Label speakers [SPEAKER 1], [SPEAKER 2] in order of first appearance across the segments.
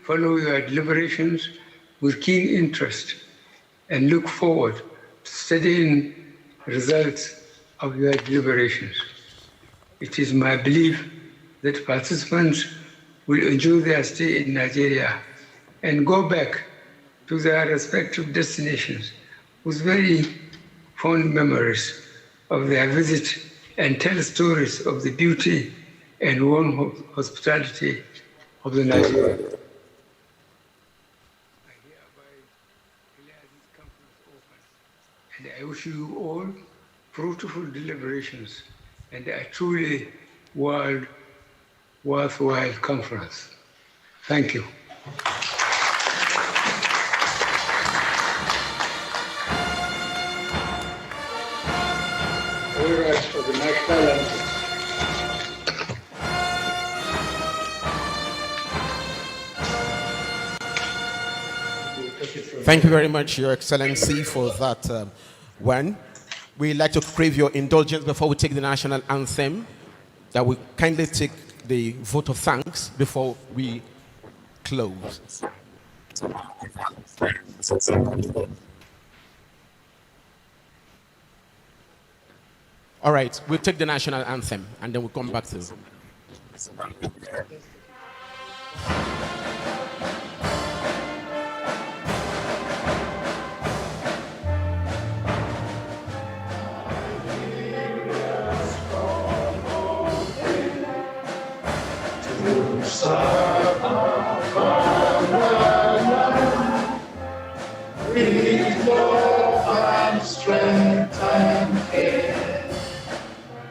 [SPEAKER 1] follow your deliberations with keen interest and look forward to studying the results of your deliberations. It is my belief that participants will enjoy their stay in Nigeria and go back to their respective destinations with very fond memories of their visit and tell stories of the beauty and warm hospitality of the Nigeria. I hereby declare this conference open, and I wish you all fruitful deliberations and a truly worthwhile conference. Thank you. All rise for the national anthem.
[SPEAKER 2] Thank you very much, Your Excellency, for that one. We'd like to crave your indulgence before we take the national anthem, that we kindly take the vote of thanks before we close. All right, we'll take the national anthem and then we'll come back to it.
[SPEAKER 3] With love and strength and care,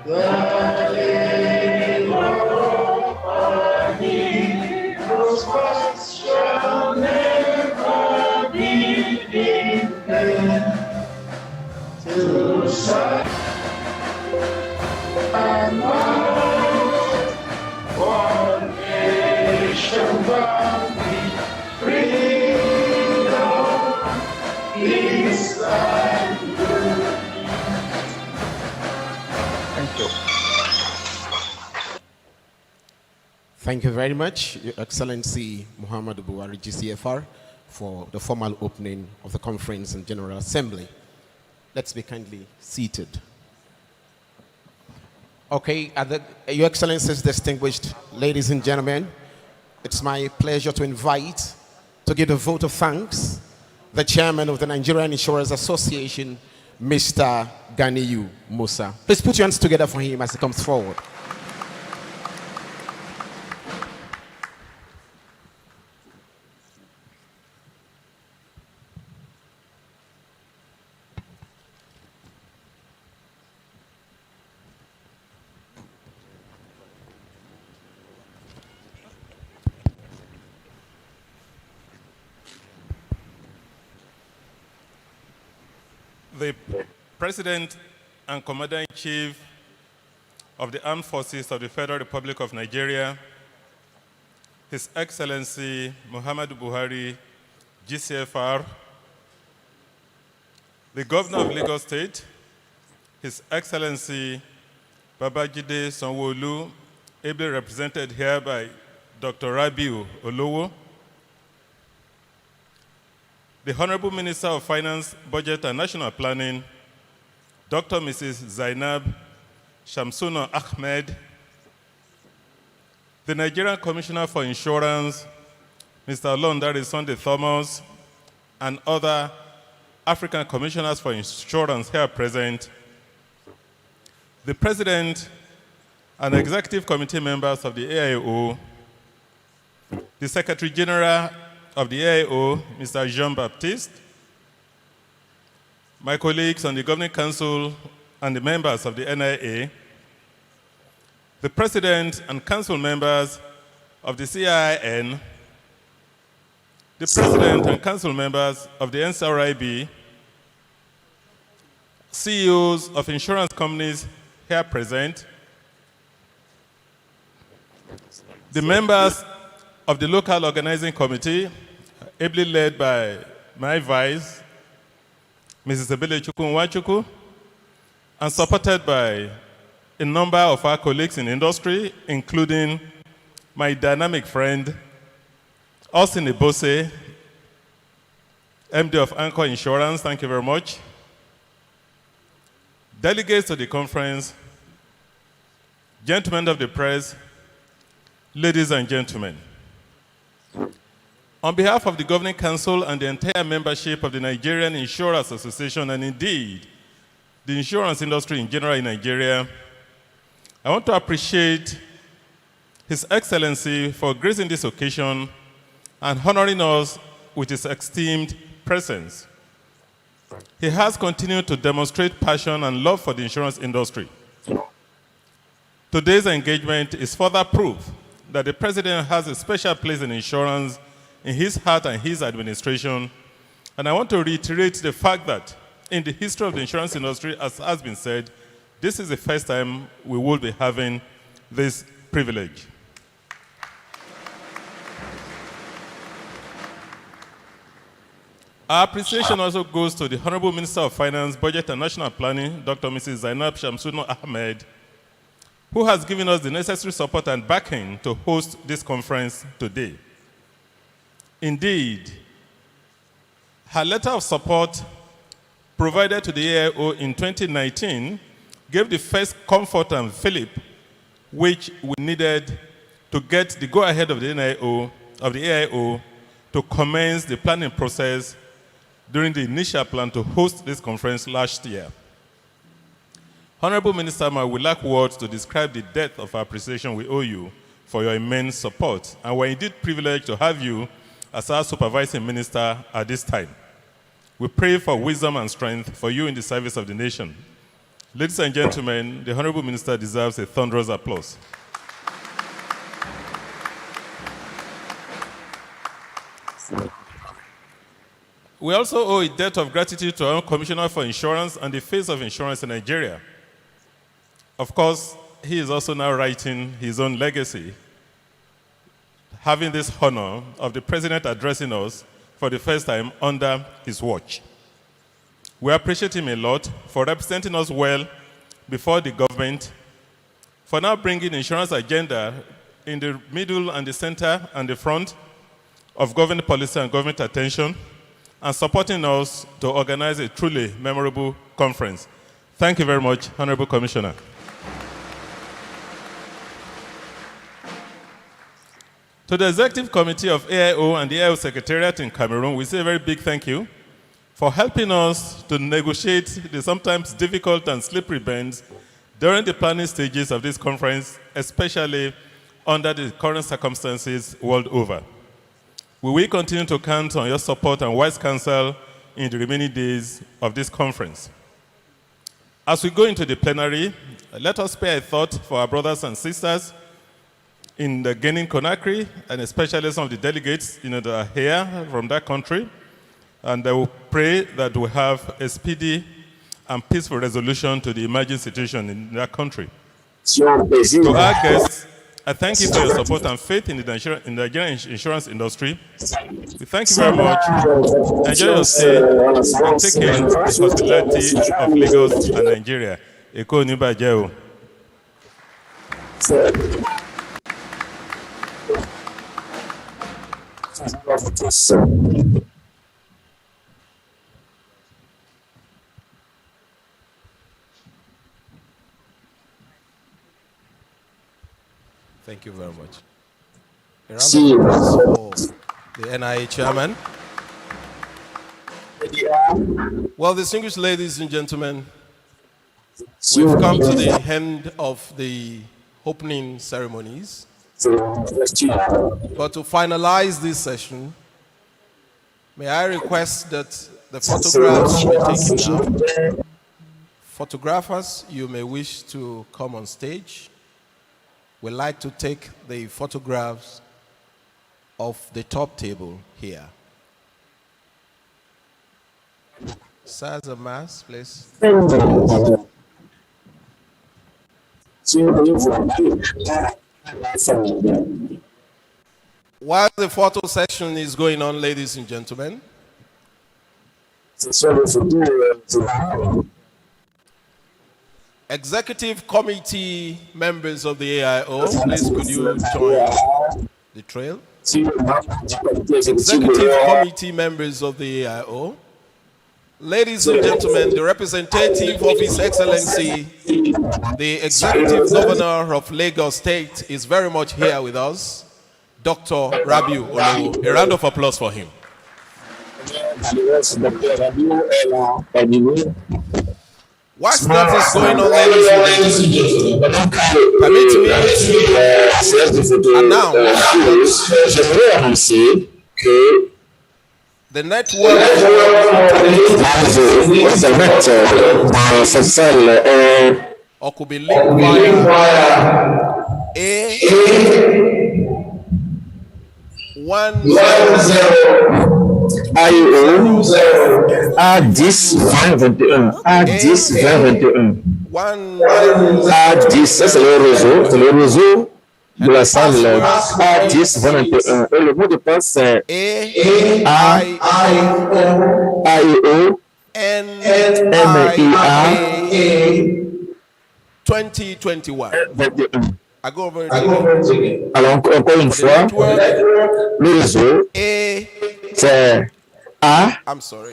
[SPEAKER 3] the name of our heroes past shall never be in vain. To shine and might, one nation bound with freedom, peace and unity.
[SPEAKER 2] Thank you. Thank you very much, Your Excellency Muhammad Buhari, GCFR, for the formal opening of the Conference and General Assembly. Let's be kindly seated. Okay, Your Excellencies, distinguished ladies and gentlemen, it's my pleasure to invite, to give a vote of thanks, the Chairman of the Nigerian Insurers Association, Mr. Ganiyu Musa. Please put your hands together for him as he comes forward.
[SPEAKER 4] The President and Commander-in-Chief of the Armed Forces of the Federal Republic of Nigeria, His Excellency Muhammadu Buhari, GCFR, the Governor of Lagos State, His Excellency Babajide Sanwo-Olu, ably represented here by Dr. Rabiu Olowo, the Honorable Minister of Finance, Budget and National Planning, Dr. Mrs. Zainab Shamsuna Ahmed, the Nigerian Commissioner for Insurance, Mr. Olondare Sunday Thomas, and other African Commissioners for Insurance here present, the President and Executive Committee members of the AIO, the Secretary General of the AIO, Mr. Jean-Baptiste, my colleagues on the Governing Council and the members of the NIA, the President and Council members of the CIIN, the President and Council members of the NCRIB, CEOs of insurance companies here present, the members of the local organizing committee, ably led by my vice, Mrs. Ebele Chukwu, and supported by a number of our colleagues in industry, including my dynamic friend, Austin Ibose, MD of Anchor Insurance, thank you very much. Delegates to the conference, gentlemen of the press, ladies and gentlemen. On behalf of the Governing Council and the entire membership of the Nigerian Insurance Association, and indeed the insurance industry in general in Nigeria, I want to appreciate His Excellency for gracing this occasion and honoring us with his esteemed presence. He has continued to demonstrate passion and love for the insurance industry. Today's engagement is further proof that the President has a special place in insurance in his heart and his administration. And I want to reiterate the fact that in the history of the insurance industry, as has been said, this is the first time we will be having this privilege. Our appreciation also goes to the Honorable Minister of Finance, Budget and National Planning, Dr. Mrs. Zainab Shamsuddin Ahmed, who has given us the necessary support and backing to host this conference today. Indeed, her letter of support provided to the AIO in 2019 gave the first comfort and fillip which we needed to get the go-ahead of the AIO to commence the planning process during the initial plan to host this conference last year. Honorable Minister, I will lack words to describe the depth of appreciation we owe you for your immense support, and we're indeed privileged to have you as our supervising minister at this time. We pray for wisdom and strength for you in the service of the nation. Ladies and gentlemen, the Honorable Minister deserves a thunderous applause. We also owe a debt of gratitude to our Commissioner for Insurance and the face of insurance in Nigeria. Of course, he is also now writing his own legacy, having this honor of the President addressing us for the first time under his watch. We appreciate him a lot for representing us well before the government, for now bringing insurance agenda in the middle and the center and the front of government policy and government attention, and supporting us to organize a truly memorable conference. Thank you very much, Honorable Commissioner. To the Executive Committee of AIO and the AIO Secretariat in Cameroon, we say a very big thank you for helping us to negotiate the sometimes difficult and slippery bends during the planning stages of this conference, especially under the current circumstances world over. We will continue to count on your support and wise counsel in the remaining days of this conference. As we go into the plenary, let us spare a thought for our brothers and sisters in the Guinea Conakry, and especially some of the delegates that are here from that country. And I will pray that we have a speedy and peaceful resolution to the emerging situation in that country. To our guests, I thank you for your support and faith in the Nigerian insurance industry. We thank you very much. Enjoy your stay and take care of the hospitality of Lagos and Nigeria. Eko Nibajeo.
[SPEAKER 2] Thank you very much. A round of applause for the NIA chairman. Well, distinguished ladies and gentlemen, we've come to the end of the opening ceremonies. But to finalize this session, may I request that the photographs be taken now. Photographers, you may wish to come on stage. We'd like to take the photographs of the top table here. Sirs of Mass, please. While the photo session is going on, ladies and gentlemen, Executive Committee members of the AIO, please could you join the trail? Executive committee members of the AIO, ladies and gentlemen, the representative of His Excellency, the Executive Governor of Lagos State is very much here with us, Dr. Rabiu Olowo. A round of applause for him. Whilst that is going on, ladies and gentlemen, permit me to announce the network or could be linked via
[SPEAKER 5] AIO A10 2021 A10 2021 A10, ça c'est le réseau de la salle A10 2021 et le mot de passe c'est AIO MIA
[SPEAKER 2] 2021. I go over it.
[SPEAKER 5] Alors encore une fois, le réseau c'est
[SPEAKER 2] I'm sorry.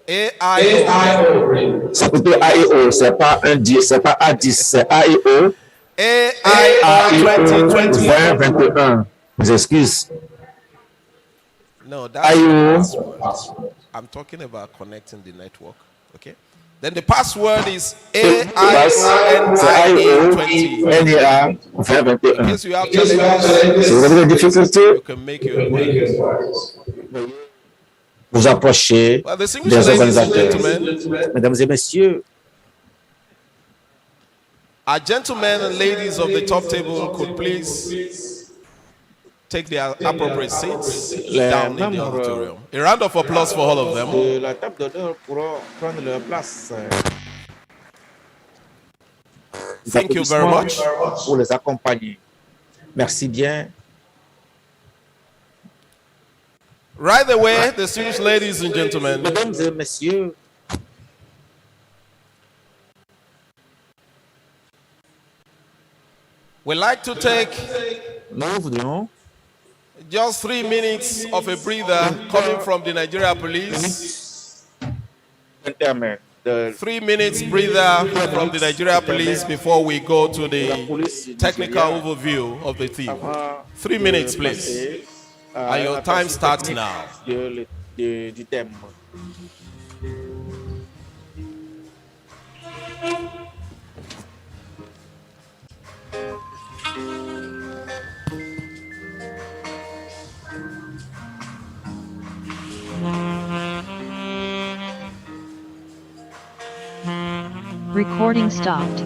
[SPEAKER 2] AIO.
[SPEAKER 5] C'est plutôt AIO, c'est pas un 10, c'est pas A10, c'est AIO.
[SPEAKER 2] AIO
[SPEAKER 5] 2021. Je m'excuse.
[SPEAKER 2] No, that's
[SPEAKER 5] AIO.
[SPEAKER 2] I'm talking about connecting the network. Okay. Then the password is AIO 2021. In case you have challenges, you can make your way.
[SPEAKER 5] Vous approchez des organisateurs. Mesdames et messieurs,
[SPEAKER 2] our gentlemen and ladies of the top table could please take their appropriate seats down in the auditorium. A round of applause for all of them.
[SPEAKER 5] La table d'honneur pourra prendre leur place.
[SPEAKER 2] Thank you very much.
[SPEAKER 5] Pour les accompagner. Merci bien.
[SPEAKER 2] Right away, distinguished ladies and gentlemen,
[SPEAKER 5] Mesdames et messieurs,
[SPEAKER 2] we'd like to take
[SPEAKER 5] nous voudrions
[SPEAKER 2] just 3 minutes of a breather coming from the Nigeria Police. 3 minutes breather from the Nigeria Police before we go to the technical overview of the theme. 3 minutes, please. And your time starts now.
[SPEAKER 5] Du thème.
[SPEAKER 6] Recording stopped.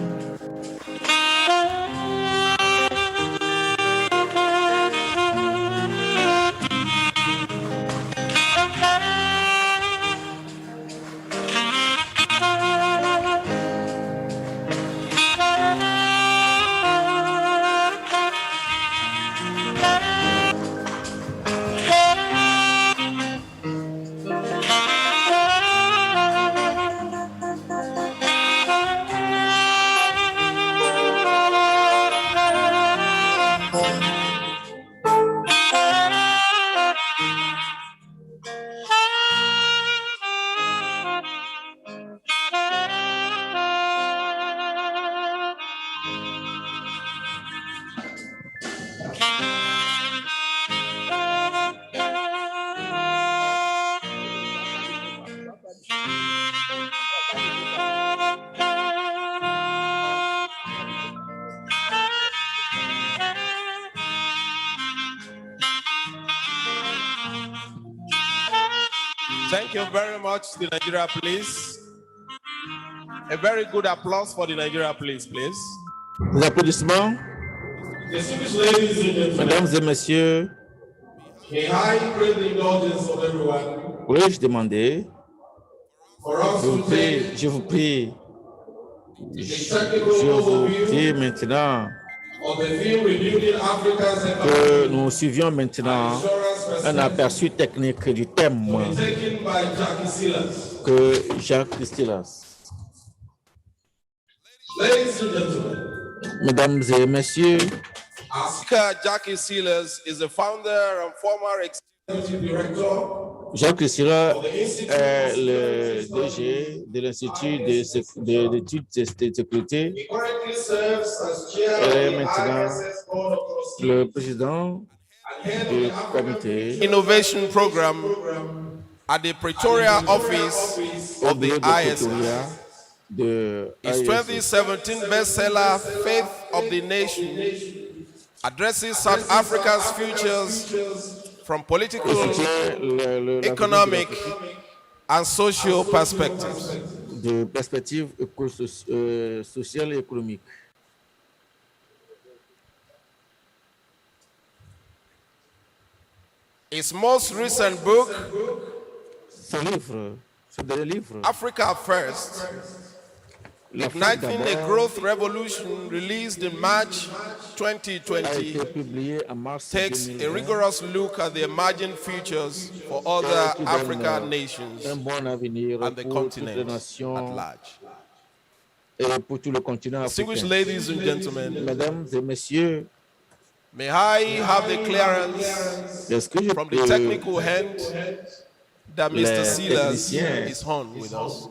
[SPEAKER 2] Thank you very much, the Nigeria Police. A very good applause for the Nigeria Police, please.
[SPEAKER 5] Les applaudissements. Mesdames et messieurs, pourrais-je demander, je vous prie maintenant que nous suivions maintenant un aperçu technique du thème que Jacques Stilas.
[SPEAKER 2] Ladies and gentlemen,
[SPEAKER 5] Mesdames et messieurs,
[SPEAKER 7] Speaker Jackie Sealers is the founder and former executive director
[SPEAKER 5] Jacques Silla est le DG de l'Institut d'études de sécurité.
[SPEAKER 7] He currently serves as chair
[SPEAKER 5] Elle est
[SPEAKER 7] of the
[SPEAKER 5] maintenant
[SPEAKER 7] ISS Board of Trustees
[SPEAKER 5] le président du comité
[SPEAKER 7] Innovation Program at the Pretoria office
[SPEAKER 5] au
[SPEAKER 7] of the
[SPEAKER 5] bureau de
[SPEAKER 7] ISS.
[SPEAKER 5] Pretoria de
[SPEAKER 7] His
[SPEAKER 5] ISS.
[SPEAKER 7] 2017 bestseller, Faith of the Nation, addresses South Africa's futures from political, economic, and social perspectives.
[SPEAKER 5] De perspectives sociales et économiques.
[SPEAKER 7] His most recent book,
[SPEAKER 5] Son livre, ce dernier livre,
[SPEAKER 7] Africa First, Igniting a Growth Revolution, released in March
[SPEAKER 5] a été
[SPEAKER 7] 2020,
[SPEAKER 5] publié en mars
[SPEAKER 7] takes a
[SPEAKER 5] 2020.
[SPEAKER 7] rigorous look at the emerging futures for other
[SPEAKER 5] Qui donne
[SPEAKER 7] African nations
[SPEAKER 5] un bon avenir
[SPEAKER 7] and the
[SPEAKER 5] pour toutes les
[SPEAKER 7] continent at
[SPEAKER 5] nations
[SPEAKER 7] large.
[SPEAKER 5] et pour tout le continent
[SPEAKER 7] Distinguished
[SPEAKER 5] africain.
[SPEAKER 7] ladies and gentlemen,
[SPEAKER 5] Mesdames et messieurs,
[SPEAKER 7] may I have the clearance
[SPEAKER 5] est-ce que je
[SPEAKER 7] from the
[SPEAKER 5] peux
[SPEAKER 7] technical hand that Mr.
[SPEAKER 5] les
[SPEAKER 7] Sealers
[SPEAKER 5] techniciens
[SPEAKER 7] is on with us?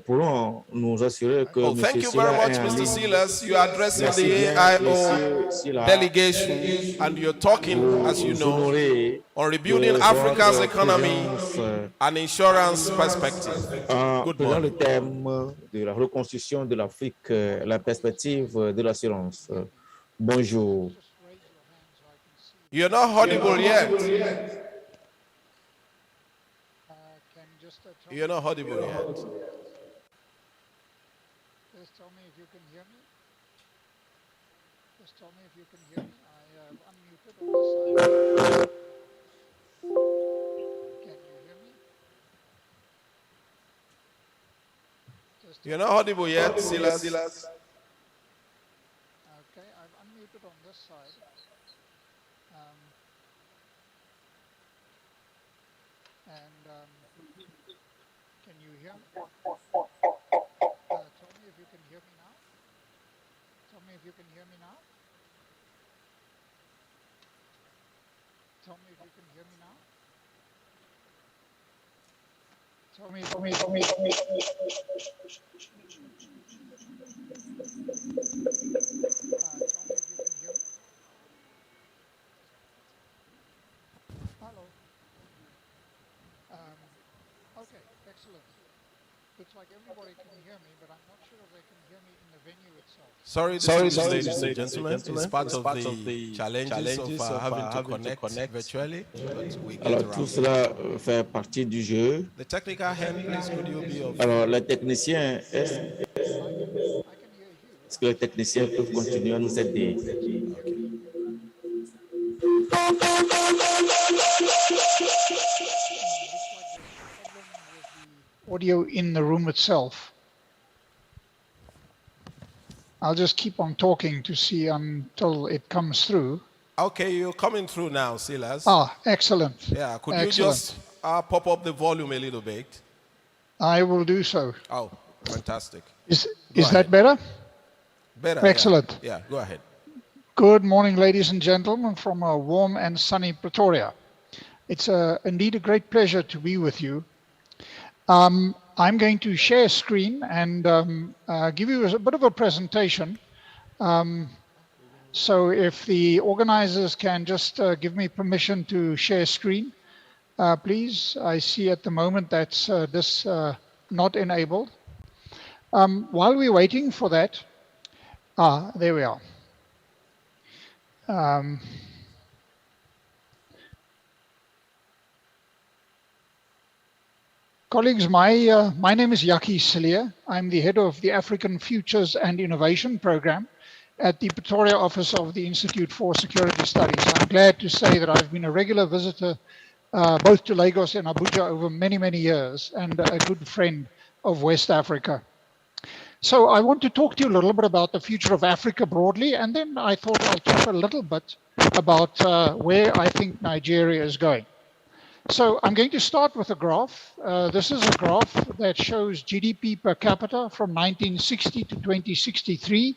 [SPEAKER 5] pourront nous assurer que
[SPEAKER 7] Oh,
[SPEAKER 5] M.
[SPEAKER 7] thank you
[SPEAKER 5] Silla
[SPEAKER 7] very
[SPEAKER 5] est
[SPEAKER 7] much,
[SPEAKER 5] en
[SPEAKER 7] Mr.
[SPEAKER 5] ligne.
[SPEAKER 7] Sealers. You are addressing
[SPEAKER 5] Merci
[SPEAKER 7] the
[SPEAKER 5] bien,
[SPEAKER 7] AIO
[SPEAKER 5] Monsieur Silla,
[SPEAKER 7] delegation and you're talking, as you
[SPEAKER 5] vous
[SPEAKER 7] know,
[SPEAKER 5] honorer
[SPEAKER 7] on rebuilding
[SPEAKER 5] de
[SPEAKER 7] Africa's
[SPEAKER 5] votre
[SPEAKER 7] economy
[SPEAKER 5] présence,
[SPEAKER 7] and insurance perspective.
[SPEAKER 5] en
[SPEAKER 7] Good
[SPEAKER 5] prenant
[SPEAKER 7] morning.
[SPEAKER 5] le thème de la reconstruction de l'Afrique, la perspective de l'assurance. Bonjour.
[SPEAKER 7] You're not audible yet. You're not audible yet.
[SPEAKER 8] Just tell me if you can hear me. Just tell me if you can hear me. I have unmuted on this side. Can you hear me? Just
[SPEAKER 7] You're not audible yet, Sealers.
[SPEAKER 8] okay, I've unmuted on this side. Can you hear me? Tell me if you can hear me now. Tell me if you can hear me now. Tell me if you can hear me now. Tell me. Tell me if you can hear me. Hello. Okay, excellent. Looks like everybody can hear me, but I'm not sure if they can hear me in the venue itself.
[SPEAKER 7] Sorry, ladies and gentlemen. It's part of the challenges of having to connect virtually, but we get
[SPEAKER 5] Alors,
[SPEAKER 7] around
[SPEAKER 5] tout
[SPEAKER 7] it.
[SPEAKER 5] cela fait partie du jeu.
[SPEAKER 7] The technical hand, please, could you be of...
[SPEAKER 5] Alors, les techniciens, est-ce
[SPEAKER 8] I can hear you.
[SPEAKER 5] que les techniciens peuvent continuer à nous aider?
[SPEAKER 8] Audio in the room itself. I'll just keep on talking to see until it comes through.
[SPEAKER 7] Okay, you're coming through now, Silas.
[SPEAKER 8] Ah, excellent.
[SPEAKER 7] Yeah, could you
[SPEAKER 8] Excellent.
[SPEAKER 7] just pop up the volume a little bit?
[SPEAKER 8] I will do so.
[SPEAKER 7] Oh, fantastic.
[SPEAKER 8] Is
[SPEAKER 7] ahead.
[SPEAKER 8] that better?
[SPEAKER 7] Better.
[SPEAKER 8] Excellent.
[SPEAKER 7] Yeah, go ahead.
[SPEAKER 8] Good morning, ladies and gentlemen, from a warm and sunny Pretoria. It's indeed a great pleasure to be with you. I'm going to share screen and give you a bit of a presentation. So if the organizers can just give me permission to share screen, please. I see at the moment that's this not enabled. While we're waiting for that, there we are. Colleagues, my name is Yaki Silia. I'm the head of the African Futures and Innovation Program at the Pretoria office of the Institute for Security Studies. I'm glad to say that I've been a regular visitor both to Lagos and Abuja over many, many years, and a good friend of West Africa. So I want to talk to you a little bit about the future of Africa broadly, and then I thought I'll talk a little bit about where I think Nigeria is going. So I'm going to start with a graph. This is a graph that shows GDP per capita from 1960 to 2063.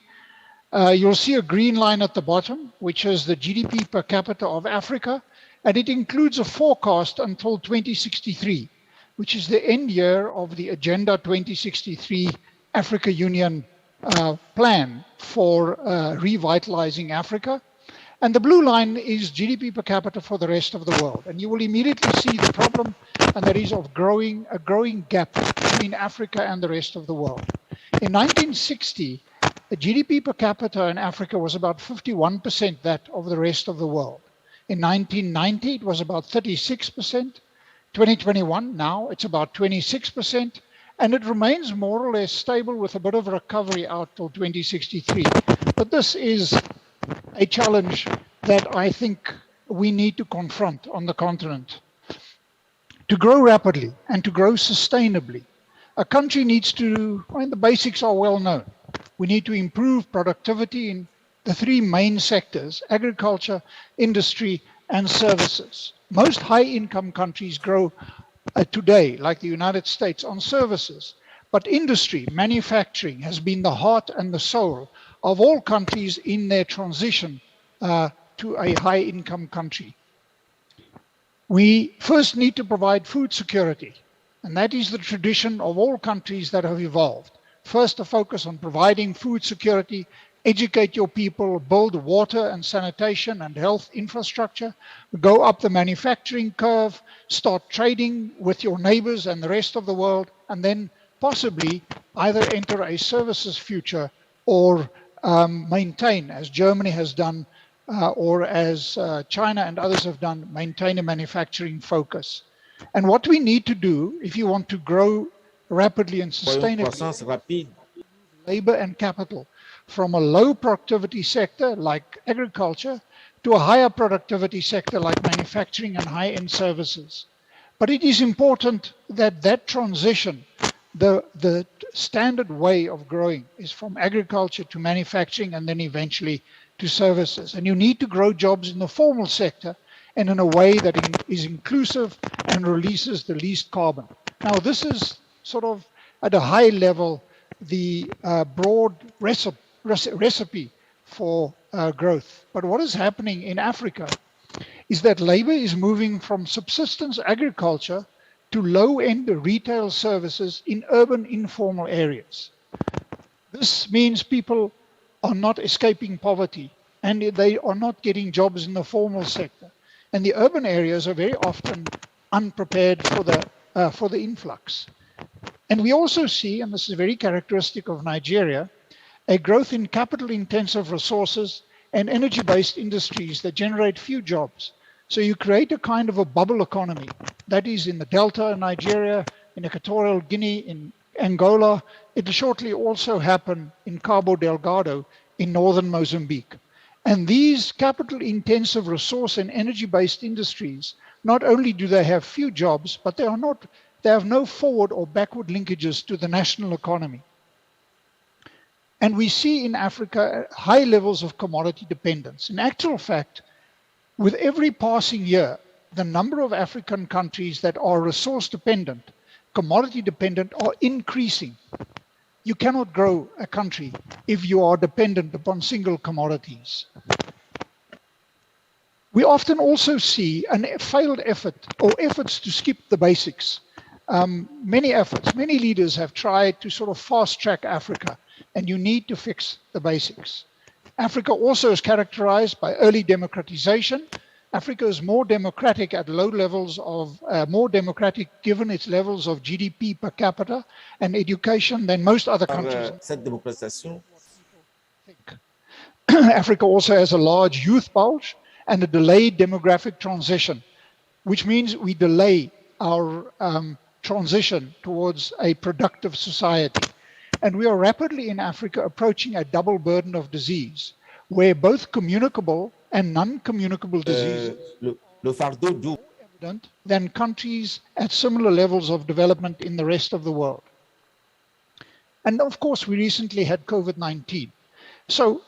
[SPEAKER 8] You'll see a green line at the bottom, which is the GDP per capita of Africa, and it includes a forecast until 2063, which is the end year of the Agenda 2063 Africa Union plan for revitalizing Africa. And the blue line is GDP per capita for the rest of the world. And you will immediately see the problem, and that is of a growing gap between Africa and the rest of the world. In 1960, the GDP per capita in Africa was about 51% that of the rest of the world. In 1990, it was about 36%. 2021, now it's about 26%. And it remains more or less stable with a bit of recovery out till 2063. But this is a challenge that I think we need to confront on the continent. To grow rapidly and to grow sustainably, a country needs to, the basics are well known. We need to improve productivity in the three main sectors: agriculture, industry, and services. Most high-income countries grow today, like the United States, on services. But industry, manufacturing, has been the heart and the soul of all countries in their transition to a high-income country. We first need to provide food security, and that is the tradition of all countries that have evolved. First, a focus on providing food security, educate your people, build water and sanitation and health infrastructure, go up the manufacturing curve, start trading with your neighbors and the rest of the world, and then possibly either enter a services future or maintain, as Germany has done, or as China and others have done, maintain a manufacturing focus. And what we need to do, if you want to grow rapidly and sustainably, labor and capital from a low productivity sector like agriculture to a higher productivity sector like manufacturing and high-end services. But it is important that that transition, the standard way of growing, is from agriculture to manufacturing and then eventually to services. And you need to grow jobs in the formal sector and in a way that is inclusive and releases the least carbon. Now, this is sort of at a high level the broad recipe for growth. But what is happening in Africa is that labor is moving from subsistence agriculture to low-end retail services in urban informal areas. This means people are not escaping poverty and they are not getting jobs in the formal sector. And the urban areas are very often unprepared for the influx. And we also see, and this is very characteristic of Nigeria, a growth in capital-intensive resources and energy-based industries that generate few jobs. So you create a kind of a bubble economy. That is in the Delta in Nigeria, in Equatorial Guinea, in Angola. It will shortly also happen in Cabo Delgado in northern Mozambique. And these capital-intensive resource and energy-based industries, not only do they have few jobs, but they have no forward or backward linkages to the national economy. And we see in Africa high levels of commodity dependence. In actual fact, with every passing year, the number of African countries that are resource dependent, commodity dependent, are increasing. You cannot grow a country if you are dependent upon single commodities. We often also see a failed effort or efforts to skip the basics. Many leaders have tried to sort of fast track Africa, and you need to fix the basics. Africa also is characterized by early democratization. Africa is more democratic at low levels of, more democratic given its levels of GDP per capita and education than most other countries. Africa also has a large youth bulge and a delayed demographic transition, which means we delay our transition towards a productive society. And we are rapidly in Africa approaching a double burden of disease, where both communicable and non-communicable diseases are more evident than countries at similar levels of development in the rest of the world. And of course, we recently had COVID-19. So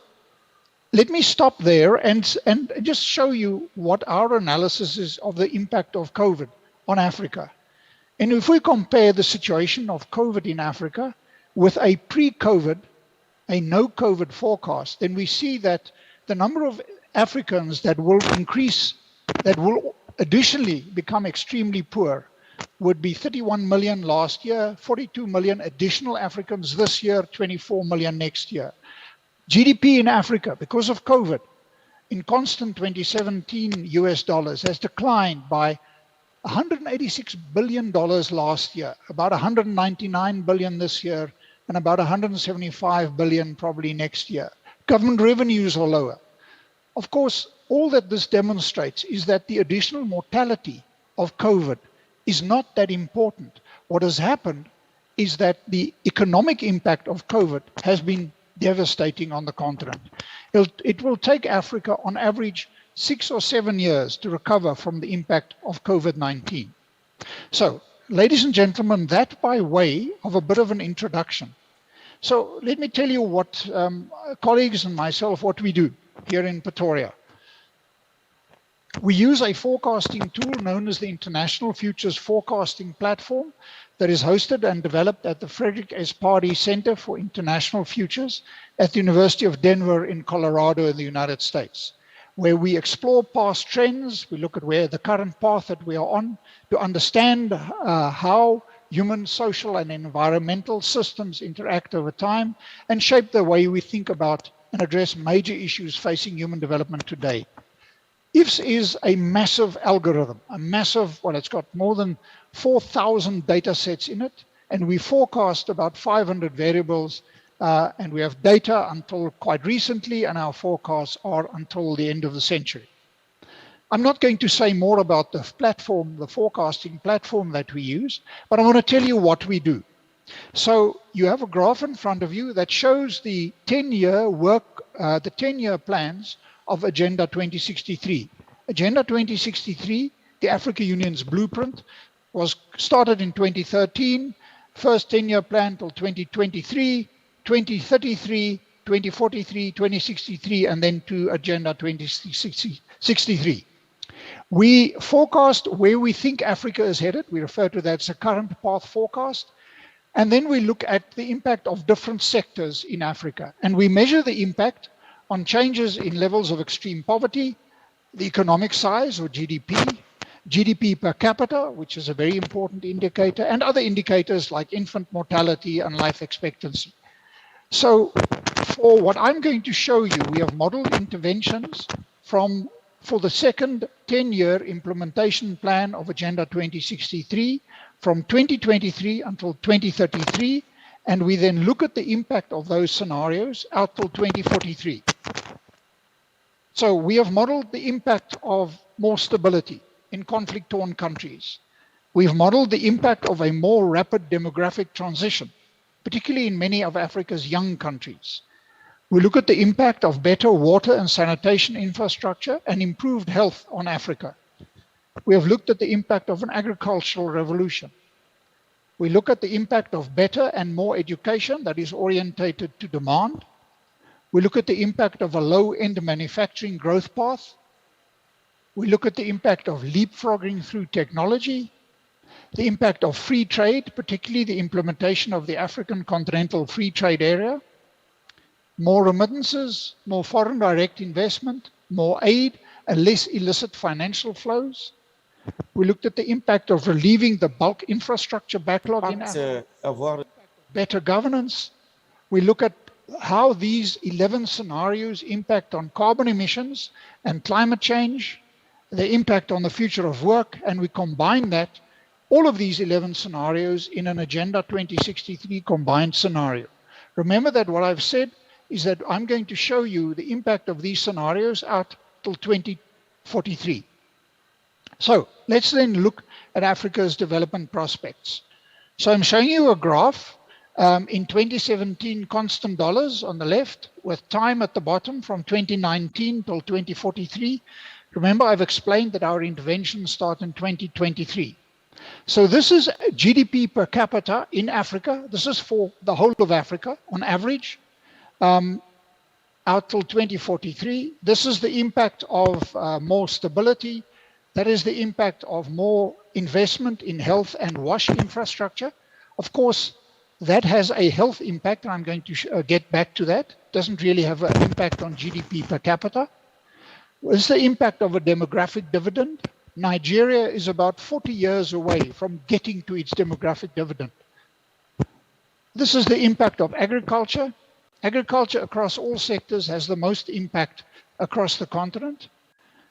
[SPEAKER 8] let me stop there and just show you what our analysis is of the impact of COVID on Africa. And if we compare the situation of COVID in Africa with a pre-COVID a no COVID forecast, then we see that the number of Africans that will increase, that will additionally become extremely poor, would be 31 million last year, 42 million additional Africans this year, 24 million next year. GDP in Africa, because of COVID, in constant 2017 US dollars, has declined by $186 billion last year, about 199 billion this year, and about 175 billion probably next year. Government revenues are lower. Of course, all that this demonstrates is that the additional mortality of COVID is not that important. What has happened is that the economic impact of COVID has been devastating on the continent. It will take Africa on average 6 or 7 years to recover from the impact of COVID-19. So, ladies and gentlemen, that by way of a bit of an introduction. So let me tell you what colleagues and myself, what we do here in Pretoria. We use a forecasting tool known as the International Futures Forecasting Platform that is hosted and developed at the Frederick S. Pardee Center for International Futures at the University of Denver in Colorado in the United States, where we explore past trends, we look at where the current path that we are on to understand how human, social, and environmental systems interact over time and shape the way we think about and address major issues facing human development today. IFS is a massive algorithm, it's got more than 4,000 data sets in it, and we forecast about 500 variables, and we have data until quite recently, and our forecasts are until the end of the century. I'm not going to say more about the platform, the forecasting platform that we use, but I want to tell you what we do. So you have a graph in front of you that shows the 10-year the 10-year plans of Agenda 2063. Agenda 2063, the Africa Union's blueprint, was started in 2013, first 10-year plan till 2023, 2033, 2043, 2063, and then to Agenda 2063. We forecast where we think Africa is headed. We refer to that as a current path forecast. And then we look at the impact of different sectors in Africa. And we measure the impact on changes in levels of extreme poverty, the economic size or GDP, GDP per capita, which is a very important indicator, and other indicators like infant mortality and life expectancy. So for what I'm going to show you, we have modeled interventions for the second 10-year implementation plan of Agenda 2063 from 2023 until 2033, and we then look at the impact of those scenarios out till 2043. So we have modeled the impact of more stability in conflict-torn countries. We've modeled the impact of a more rapid demographic transition, particularly in many of Africa's young countries. We look at the impact of better water and sanitation infrastructure and improved health on Africa. We have looked at the impact of an agricultural revolution. We look at the impact of better and more education that is orientated to demand. We look at the impact of a low-end manufacturing growth path. We look at the impact of leapfrogging through technology, the impact of free trade, particularly the implementation of the African Continental Free Trade Area, more remittances, more foreign direct investment, more aid, and less illicit financial flows. We looked at the impact of relieving the bulk infrastructure backlog in Africa, better governance. We look at how these 11 scenarios impact on carbon emissions and climate change, the impact on the future of work, and we combine that, all of these 11 scenarios in an Agenda 2063 combined scenario. Remember that what I've said is that I'm going to show you the impact of these scenarios out till 2043. So let's then look at Africa's development prospects. So I'm showing you a graph in 2017 constant dollars on the left with time at the bottom from 2019 till 2043. Remember, I've explained that our interventions start in 2023. So this is GDP per capita in Africa. This is for the whole of Africa on average out till 2043. This is the impact of more stability. That is the impact of more investment in health and wash infrastructure. Of course, That has a health impact, and I'm going to get back to that. Doesn't really have an impact on GDP per capita. What's the impact of a demographic dividend? Nigeria is about 40 years away from getting to its demographic dividend. This is the impact of agriculture. Agriculture across all sectors has the most impact across the continent.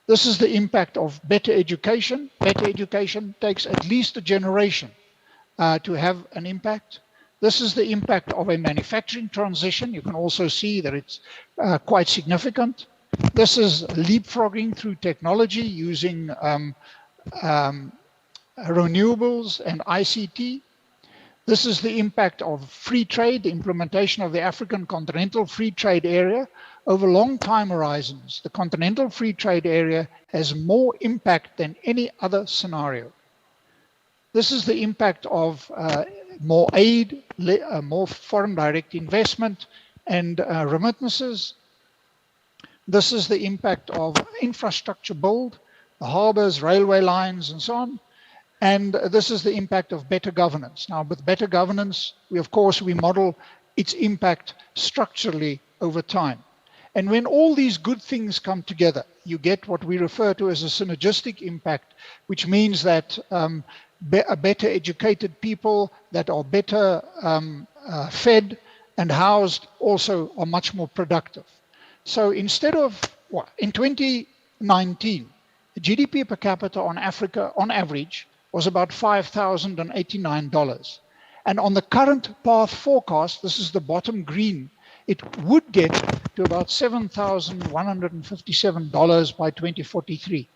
[SPEAKER 8] This is the impact of better education. Better education takes at least a generation to have an impact. This is the impact of a manufacturing transition. You can also see that it's quite significant. This is leapfrogging through technology using renewables and ICT. This is the impact of free trade, the implementation of the African Continental Free Trade Area. Over long time horizons, the Continental Free Trade Area has more impact than any other scenario. This is the impact of more aid, more foreign direct investment and remittances. This is the impact of infrastructure build, the harbors, railway lines, and so on. And this is the impact of better governance. Now, with better governance, we model its impact structurally over time. And when all these good things come together, you get what we refer to as a synergistic impact, which means that better educated people that are better fed and housed also are much more productive. So instead of, in 2019, the GDP per capita on Africa, on average, was about $5,089. And on the current path forecast, this is the bottom green, it would get to about $7,157 by 2043.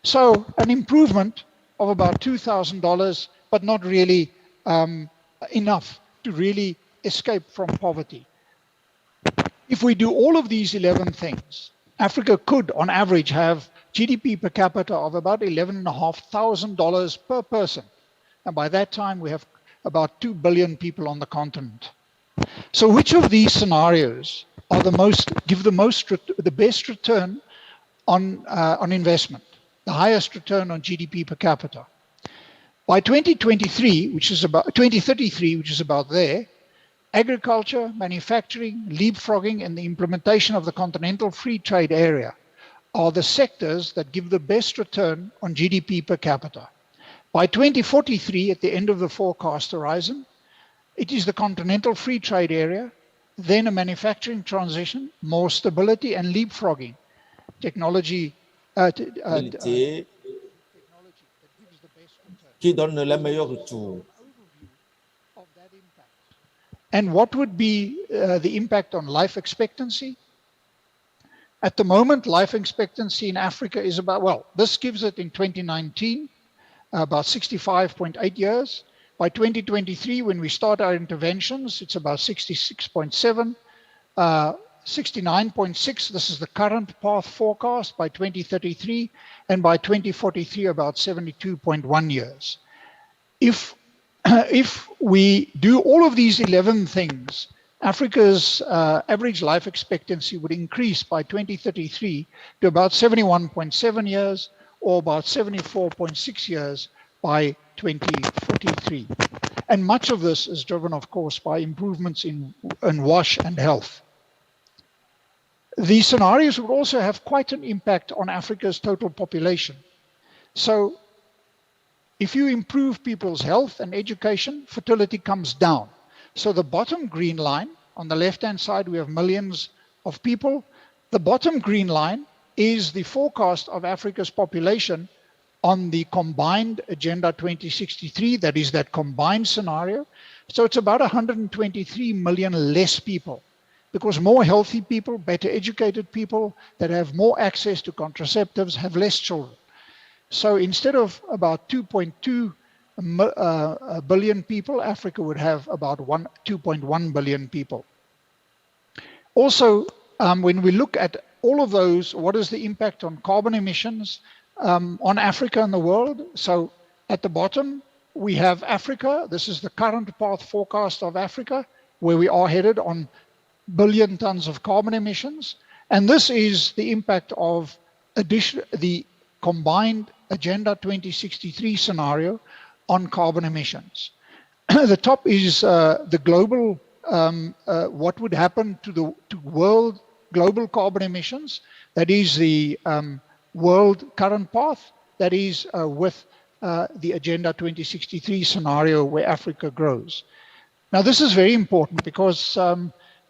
[SPEAKER 8] So an improvement of about $2,000, but not really enough to really escape from poverty. If we do all of these 11 things, Africa could, on average, have GDP per capita of about $11,500 per person. And by that time, we have about 2 billion people on the continent. So which of these scenarios are give the best return on investment, the highest return on GDP per capita? By 2033, which is about there, agriculture, manufacturing, leapfrogging, and the implementation of the Continental Free Trade Area are the sectors that give the best return on GDP per capita. By 2043, at the end of the forecast horizon, it is the Continental Free Trade Area, then a manufacturing transition, more stability, and leapfrogging. Technology
[SPEAKER 3] qui donne les meilleurs retours.
[SPEAKER 8] And what would be the impact on life expectancy? At the moment, life expectancy in Africa is about, this gives it in 2019, about 65.8 years. By 2023, when we start our interventions, it's about 66.7, 69.6. This is the current path forecast by 2033, and by 2043, about 72.1 years. If we do all of these 11 things, Africa's average life expectancy would increase by 2033 to about 71.7 years, or about 74.6 years by 2043. And much of this is driven, of course, by improvements in wash and health. These scenarios would also have quite an impact on Africa's total population. So if you improve people's health and education, fertility comes down. So the bottom green line, on the left-hand side, we have millions of people. The bottom green line is the forecast of Africa's population on the combined Agenda 2063, that is that combined scenario. So it's about 123 million less people, because more healthy people, better educated people that have more access to contraceptives have less children. So instead of about 2.2 billion people, Africa would have about 2.1 billion people. Also, when we look at all of those, what is the impact on carbon emissions on Africa and the world? So at the bottom, we have Africa. This is the current path forecast of Africa, where we are headed on billion tons of carbon emissions. And this is the impact of the combined Agenda 2063 scenario on carbon emissions. the top is the global, what would happen to world global carbon emissions. That is the world current path. That is with the Agenda 2063 scenario where Africa grows. Now, this is very important because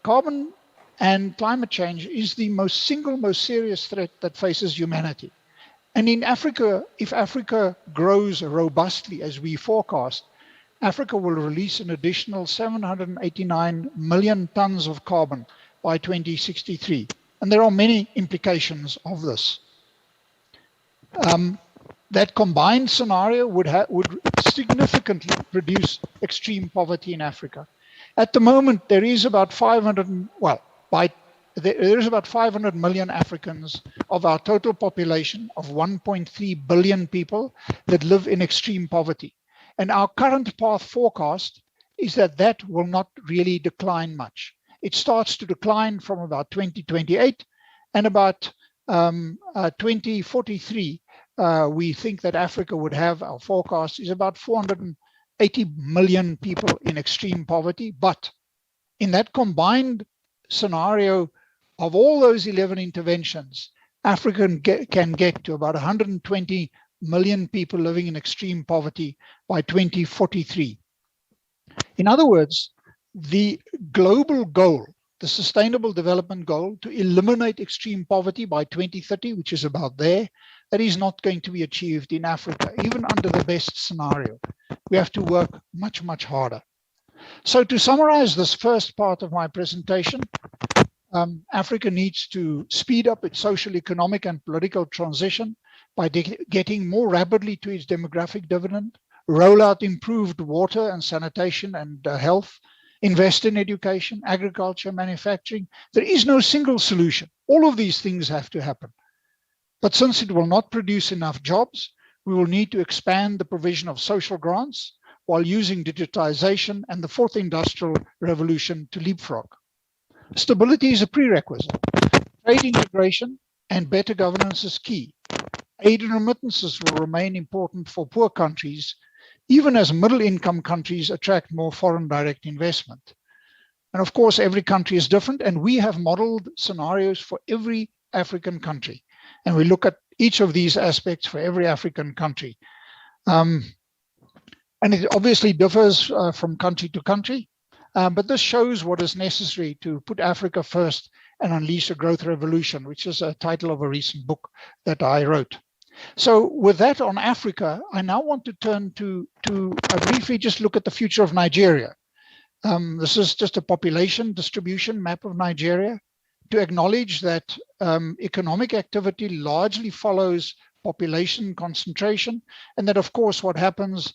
[SPEAKER 8] carbon and climate change is the single most serious threat that faces humanity. And in Africa, if Africa grows robustly as we forecast, Africa will release an additional 789 million tons of carbon by 2063. And there are many implications of this. That combined scenario would significantly reduce extreme poverty in Africa. At the moment, there is about 500 million Africans of our total population of 1.3 billion people that live in extreme poverty. And our current path forecast is that will not really decline much. It starts to decline from about 2028, and about 2043, we think that Africa would have, our forecast is about 480 million people in extreme poverty. But in that combined scenario of all those 11 interventions, Africa can get to about 120 million people living in extreme poverty by 2043. In other words, the global goal, the Sustainable Development Goal to eliminate extreme poverty by 2030, which is about there, that is not going to be achieved in Africa, even under the best scenario. We have to work much, much harder. So to summarize this first part of my presentation, Africa needs to speed up its social, economic, and political transition by getting more rapidly to its demographic dividend, roll out improved water and sanitation and health, invest in education, agriculture, manufacturing. There is no single solution. All of these things have to happen. But since it will not produce enough jobs, we will need to expand the provision of social grants while using digitization and the fourth industrial revolution to leapfrog. Stability is a prerequisite. Trade integration and better governance is key. Aid and remittances will remain important for poor countries, even as middle-income countries attract more foreign direct investment. And of course, every country is different, and we have modeled scenarios for every African country. And we look at each of these aspects for every African country. And it obviously differs from country to country, but this shows what is necessary to put Africa first and unleash a growth revolution, which is a title of a recent book that I wrote. So with that on Africa, I now want to turn to briefly just look at the future of Nigeria. This is just a population distribution map of Nigeria to acknowledge that economic activity largely follows population concentration, and that of course what happens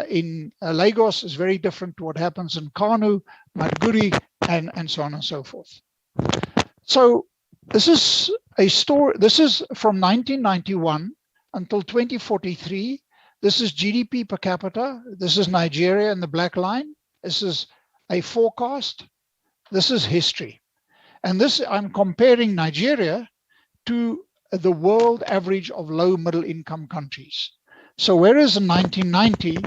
[SPEAKER 8] in Lagos is very different to what happens in Kano, Maiduguri, and so on and so forth. So this is a story, this is from 1991 until 2043. This is GDP per capita. This is Nigeria in the black line. This is a forecast. This is history. And this, I'm comparing Nigeria to the world average of low middle income countries. So whereas in 1990,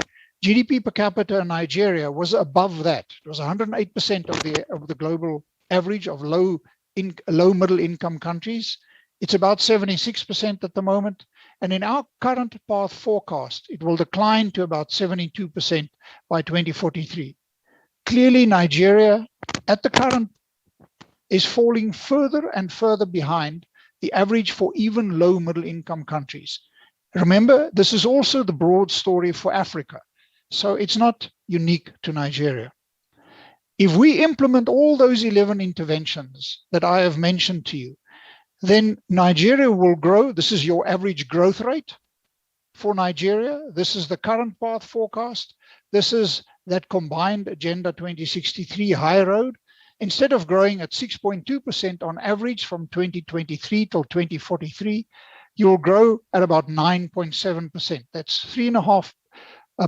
[SPEAKER 8] GDP per capita in Nigeria was above that. It was 108% of the global average of low middle income countries. It's about 76% at the moment. And in our current path forecast, it will decline to about 72% by 2043. Clearly, Nigeria at the current is falling further and further behind the average for even low middle income countries. Remember, this is also the broad story for Africa. So it's not unique to Nigeria. If we implement all those 11 interventions that I have mentioned to you, then Nigeria will grow. This is your average growth rate for Nigeria. This is the current path forecast. This is that combined Agenda 2063 high road. Instead of growing at 6.2% on average from 2023 till 2043, you'll grow at about 9.7%. That's 3.5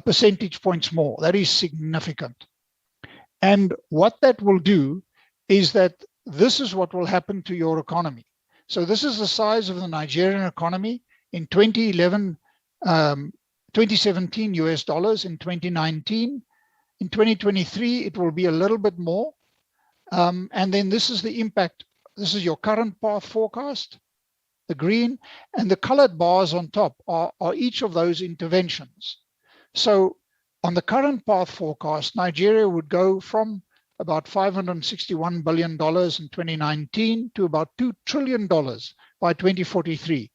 [SPEAKER 8] percentage points more. That is significant. And what that will do is that this is what will happen to your economy. So this is the size of the Nigerian economy in 2017 US dollars, in 2019 In 2023, it will be a little bit more. And then this is the impact. This is your current path forecast, the green, and the colored bars on top are each of those interventions. So on the current path forecast, Nigeria would go from about $561 billion in 2019 to about $2 trillion by 2043.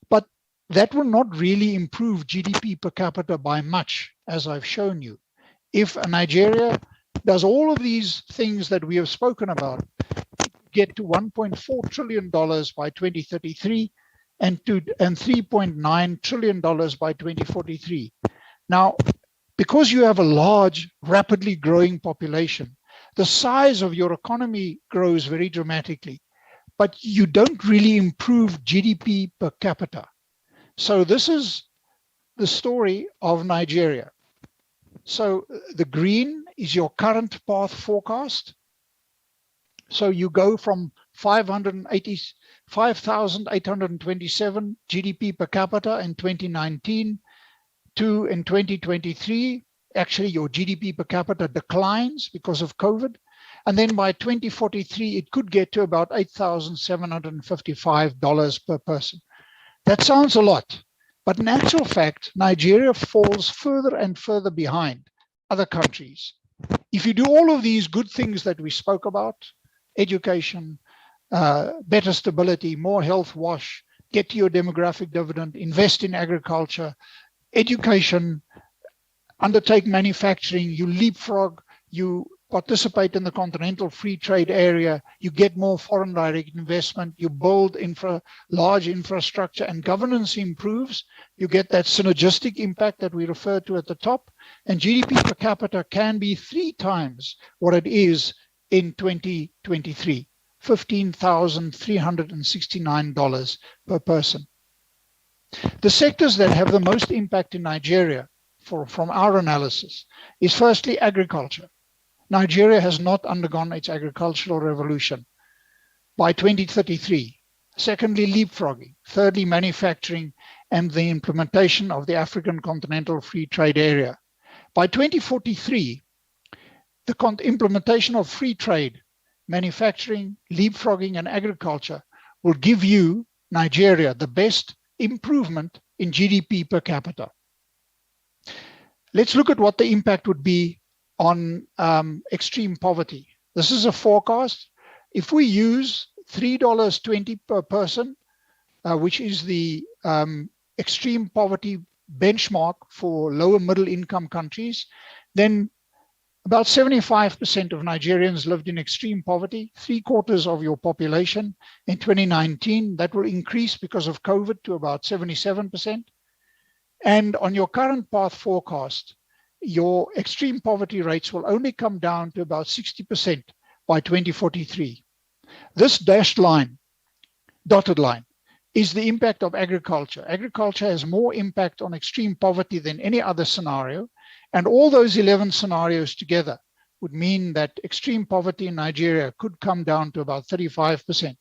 [SPEAKER 8] But that will not really improve GDP per capita by much, as I've shown you. If Nigeria does all of these things that we have spoken about, get to $1.4 trillion by 2033 and $3.9 trillion by 2043. Now, because you have a large, rapidly growing population, the size of your economy grows very dramatically, but you don't really improve GDP per capita. So this is the story of Nigeria. So the green is your current path forecast. So you go from 5,827 GDP per capita in 2019 to in 2023, actually your GDP per capita declines because of COVID. And then by 2043, it could get to about $8,755 per person. That sounds a lot, but in actual fact, Nigeria falls further and further behind other countries. If you do all of these good things that we spoke about, education, better stability, more health wash, get to your demographic dividend, invest in agriculture, education, undertake manufacturing, you leapfrog, you participate in the continental free trade area, you get more foreign direct investment, you build large infrastructure and governance improves, you get that synergistic impact that we referred to at the top, and GDP per capita can be 3 times what it is in 2023, $15,369 per person. The sectors that have the most impact in Nigeria, from our analysis, is firstly agriculture. Nigeria has not undergone its agricultural revolution by 2033. Secondly, leapfrogging. Thirdly, manufacturing and the implementation of the African Continental Free Trade Area. By 2043, the implementation of free trade, manufacturing, leapfrogging, and agriculture will give you, Nigeria, the best improvement in GDP per capita. Let's look at what the impact would be on extreme poverty. This is a forecast. If we use $3.20 per person, which is the extreme poverty benchmark for lower middle income countries, then about 75% of Nigerians lived in extreme poverty, 3/4 of your population. In 2019, that will increase because of COVID to about 77%. And on your current path forecast, your extreme poverty rates will only come down to about 60% by 2043. This dashed line, dotted line, is the impact of agriculture. Agriculture has more impact on extreme poverty than any other scenario. And all those 11 scenarios together would mean that extreme poverty in Nigeria could come down to about 35%.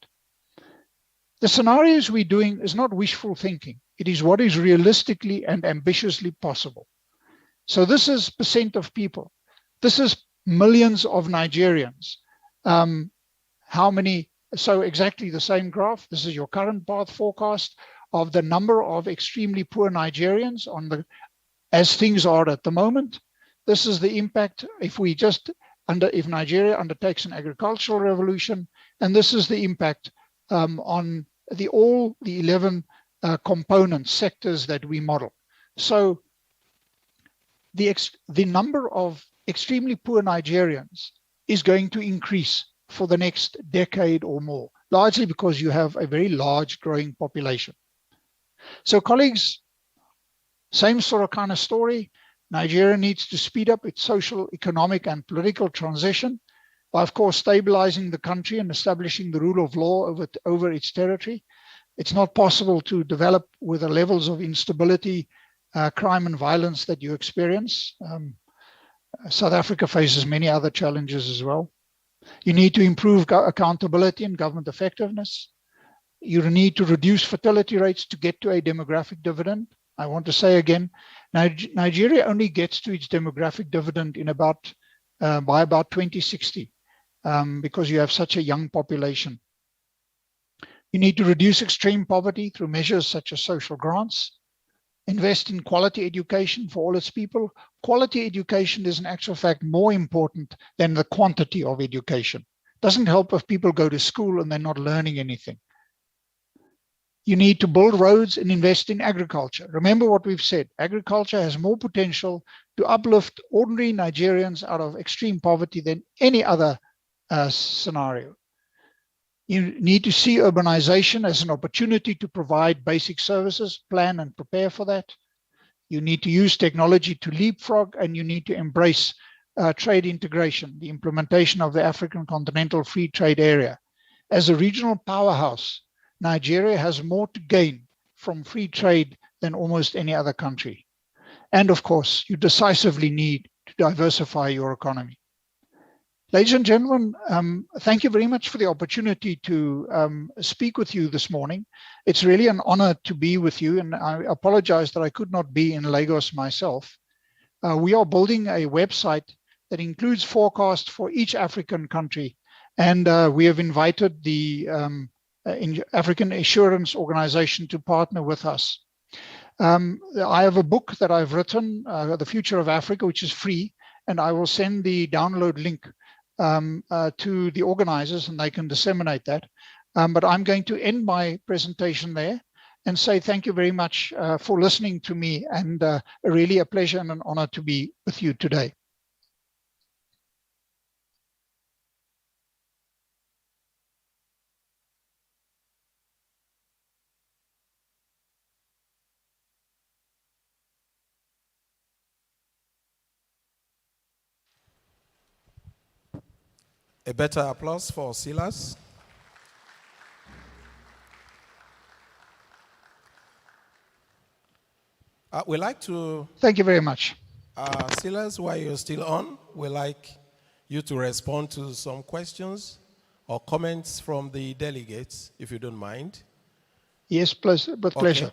[SPEAKER 8] The scenarios we're doing is not wishful thinking. It is what is realistically and ambitiously possible. So this is percent of people. This is millions of Nigerians. How many? So exactly the same graph. This is your current path forecast of the number of extremely poor Nigerians as things are at the moment. This is the impact if Nigeria undertakes an agricultural revolution, and this is the impact on all the 11 component sectors that we model. So the number of extremely poor Nigerians is going to increase for the next decade or more, largely because you have a very large growing population. So colleagues, same sort of kind of story. Nigeria needs to speed up its social, economic, and political transition by, of course, stabilizing the country and establishing the rule of law over its territory. It's not possible to develop with the levels of instability, crime, and violence that you experience. South Africa faces many other challenges as well. You need to improve accountability and government effectiveness. You need to reduce fertility rates to get to a demographic dividend. I want to say again, Nigeria only gets to its demographic dividend in by about 2060 because you have such a young population. You need to reduce extreme poverty through measures such as social grants, invest in quality education for all its people. Quality education is in actual fact more important than the quantity of education. It doesn't help if people go to school and they're not learning anything. You need to build roads and invest in agriculture. Remember what we've said, agriculture has more potential to uplift ordinary Nigerians out of extreme poverty than any other scenario. You need to see urbanization as an opportunity to provide basic services, plan and prepare for that. You need to use technology to leapfrog, and you need to embrace trade integration, the implementation of the African Continental Free Trade Area. As a regional powerhouse, Nigeria has more to gain from free trade than almost any other country. And of course, you decisively need to diversify your economy. Ladies and gentlemen, thank you very much for the opportunity to speak with you this morning. It's really an honor to be with you, and I apologize that I could not be in Lagos myself. We are building a website that includes forecasts for each African country, and we have invited the African Assurance Organization to partner with us. I have a book that I've written, The Future of Africa, which is free, and I will send the download link to the organizers and they can disseminate that. But I'm going to end my presentation there and say thank you very much for listening to me, and really a pleasure and an honor to be with you today.
[SPEAKER 7] A better applause for Silas. We like to...
[SPEAKER 8] Thank you very much.
[SPEAKER 7] Silas, while you're still on, we'd like you to respond to some questions or comments from the delegates, if you don't mind.
[SPEAKER 8] Yes, with pleasure.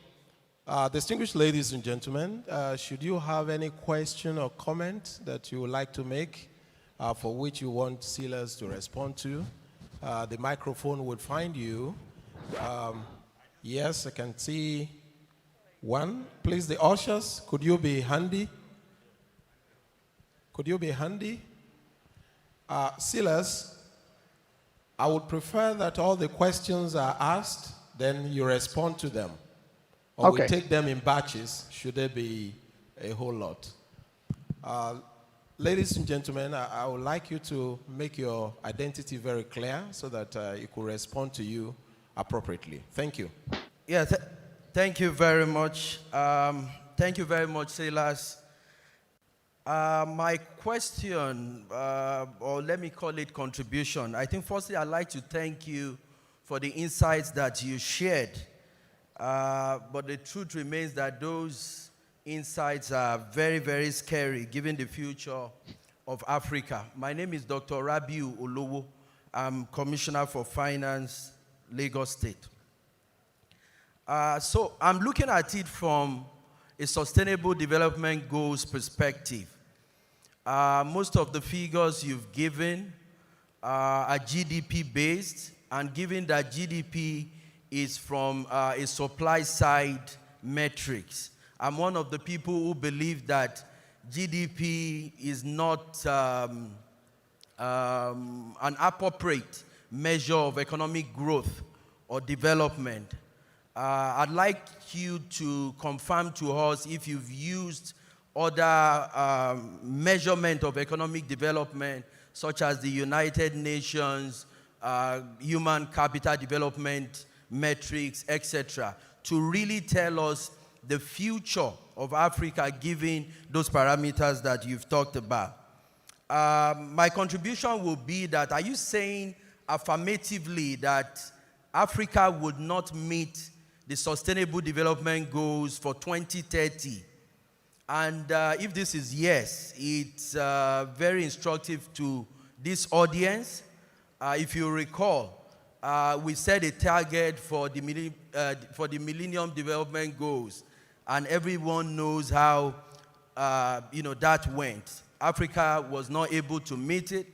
[SPEAKER 7] Distinguished ladies and gentlemen, should you have any question or comment that you would like to make for which you want Silas to respond to, the microphone would find you. Yes, I can see one. Please, the ushers, could you be handy? Could you be handy? Silas, I would prefer that all the questions are asked, then you respond to them. Or
[SPEAKER 8] okay.
[SPEAKER 7] We take them in batches, should there be a whole lot. Ladies and gentlemen, I would like you to make your identity very clear so that it could respond to you appropriately. Thank you.
[SPEAKER 9] Yeah, thank you very much. Thank you very much, Silas. My question, or let me call it contribution. I think firstly, I'd like to thank you for the insights that you shared. But the truth remains that those insights are very, very scary given the future of Africa. My name is Dr. Rabiu Olowo. I'm Commissioner for Finance, Lagos State. So I'm looking at it from a Sustainable Development Goals perspective. Most of the figures you've given are GDP based, and given that GDP is from a supply side metrics, I'm one of the people who believe that GDP is not an appropriate measure of economic growth or development. I'd like you to confirm to us if you've used other measurement of economic development, such as the United Nations, human capital development metrics, etc., to really tell us the future of Africa given those parameters that you've talked about. My contribution will be that, are you saying affirmatively that Africa would not meet the Sustainable Development Goals for 2030? And if this is yes, it's very instructive to this audience. If you recall, we set a target for the Millennium Development Goals and everyone knows how that went. Africa was not able to meet it.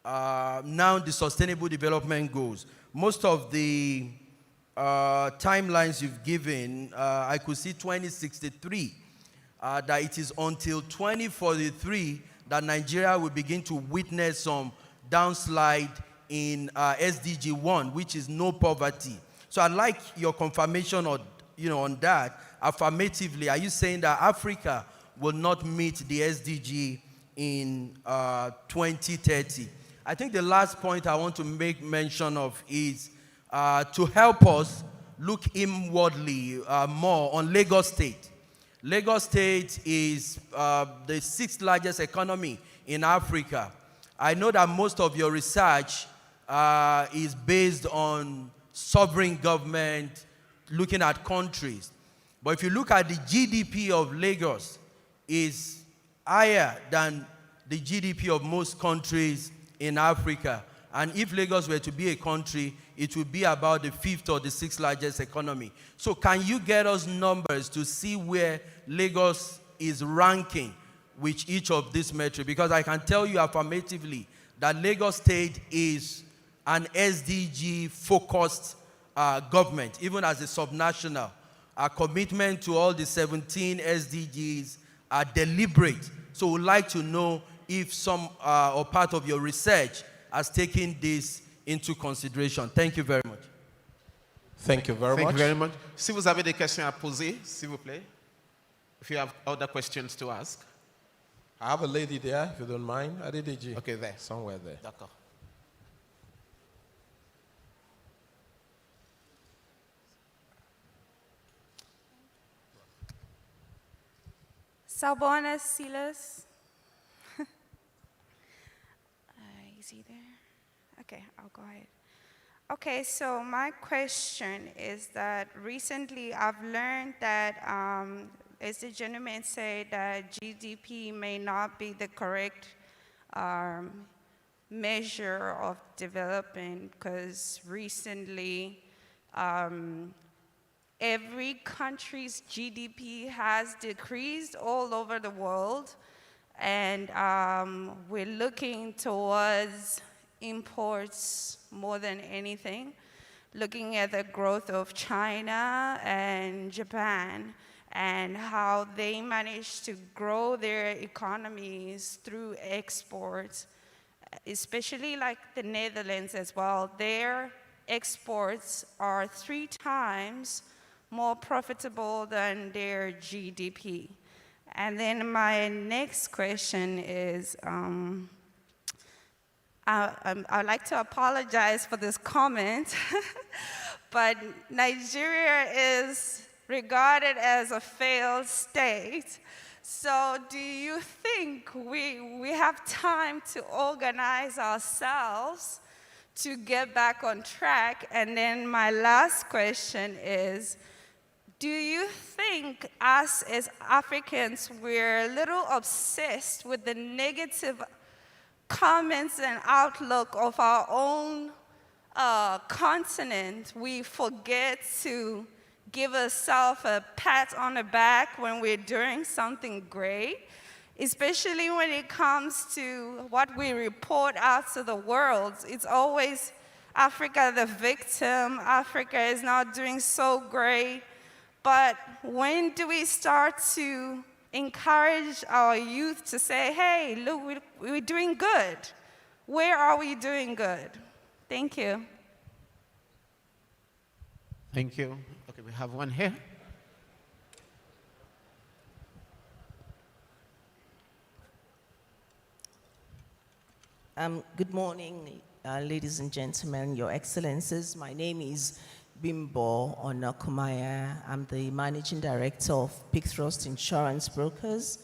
[SPEAKER 9] Now the Sustainable Development Goals. Most of the timelines you've given, I could see 2063, that it is until 2043 that Nigeria will begin to witness some downslide in SDG 1, which is no poverty. So I'd like your confirmation on that affirmatively. Are you saying that Africa will not meet the SDG in 2030? I think the last point I want to make mention of is to help us look inwardly more on Lagos State. Lagos State is the 6th largest economy in Africa. I know that most of your research is based on sovereign government, looking at countries. But if you look at the GDP of Lagos, is higher than the GDP of most countries in Africa. And if Lagos were to be a country, it would be about the 5th or the 6th largest economy. So can you get us numbers to see where Lagos is ranking with each of these metrics? Because I can tell you affirmatively that Lagos State is an SDG-focused government, even as a subnational. Our commitment to all the 17 SDGs are deliberate. So we'd like to know if some or part of your research has taken this into consideration. Thank you very much.
[SPEAKER 7] Thank you very much.
[SPEAKER 2] Thank you very much. Si vous avez des questions à poser, s'il vous plaît. If you have other questions to ask.
[SPEAKER 7] I have a lady there, if you don't mind. Adedeji.
[SPEAKER 2] Okay, there.
[SPEAKER 7] Somewhere there.
[SPEAKER 2] D'accord.
[SPEAKER 10] Salbona Silas. Is he there? Okay, I'll go ahead. Okay, so my question is that recently I've learned that, as the gentleman said, that GDP may not be the correct measure of development, because recently every country's GDP has decreased all over the world, and we're looking towards imports more than anything, looking at the growth of China and Japan and how they managed to grow their economies through exports, especially like the Netherlands as well. Their exports are 3 times more profitable than their GDP. And then my next question is, I'd like to apologize for this comment, but Nigeria is regarded as a failed state. So do you think we have time to organize ourselves to get back on track? And then my last question is, do you think us as Africans, we're a little obsessed with the negative comments and outlook of our own continent? We forget to give ourselves a pat on the back when we're doing something great, especially when it comes to what we report out to the world. It's always Africa the victim, Africa is not doing so great. But when do we start to encourage our youth to say, hey, look, we're doing good? Where are we doing good? Thank you.
[SPEAKER 2] Thank you. Okay, we have one here.
[SPEAKER 11] Good morning, ladies and gentlemen, Your Excellencies. My name is Bimbo Onakumaya. I'm the Managing Director of Peak Thrust Insurance Brokers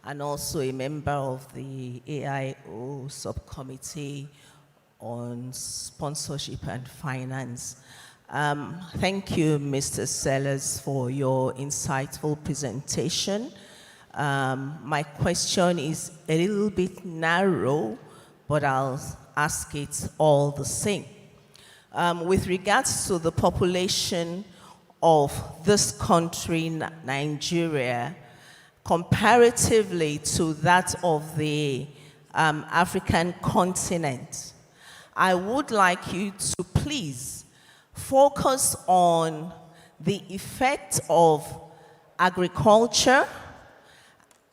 [SPEAKER 11] and also a member of the AIO Subcommittee on Sponsorship and Finance. Thank you, Mr. Sellers, for your insightful presentation. My question is a little bit narrow, but I'll ask it all the same. With regards to the population of this country, Nigeria, comparatively to that of the African continent, I would like you to please focus on the effect of agriculture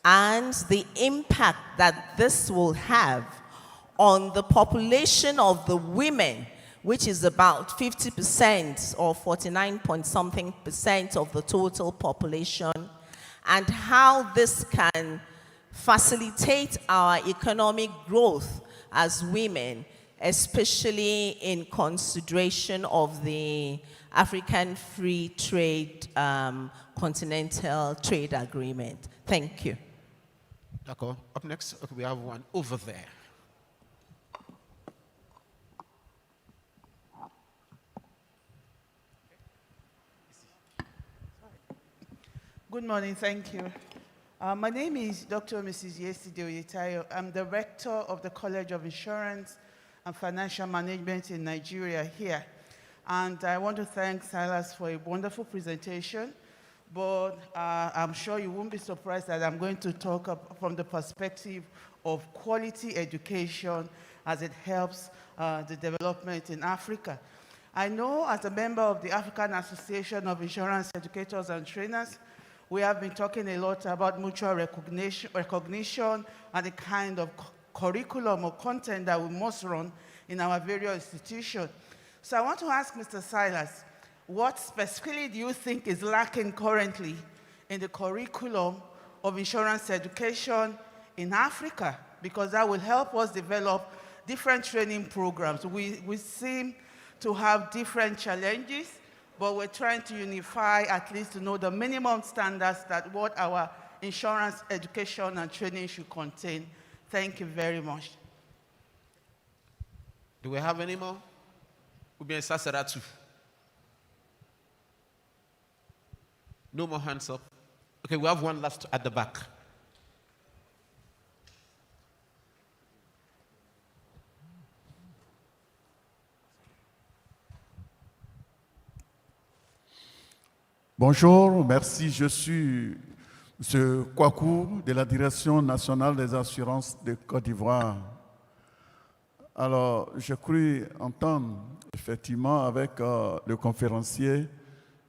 [SPEAKER 11] and the impact that this will have on the population of the women, which is about 50% or 49 point something percent of the total population, and how this can facilitate our economic growth as women, especially in consideration of the African Free Trade Continental Trade Agreement. Thank you.
[SPEAKER 2] D'accord. Up next, okay, we have one over there.
[SPEAKER 12] Good morning, thank you. My name is Dr. Mrs. Yeside Oyetayo. I'm the rector of the College of Insurance and Financial Management in Nigeria here. And I want to thank Silas for a wonderful presentation, but I'm sure you won't be surprised that I'm going to talk from the perspective of quality education as it helps the development in Africa. I know as a member of the African Association of Insurance Educators and Trainers, we have been talking a lot about mutual recognition and the kind of curriculum or content that we must run in our various institutions. So I want to ask Mr. Silas, what specifically do you think is lacking currently in the curriculum of insurance education in Africa? Because that will help us develop different training programs. We seem to have different challenges, but we're trying to unify, at least to know the minimum standards that what our insurance education and training should contain. Thank you very much.
[SPEAKER 2] Do we have any more? No more hands up. Okay, we have one last at the back.
[SPEAKER 13] Bonjour, merci. Je suis M. Kwaku de la Direction nationale des assurances de Côte d'Ivoire. Alors, je crus entendre effectivement avec le conférencier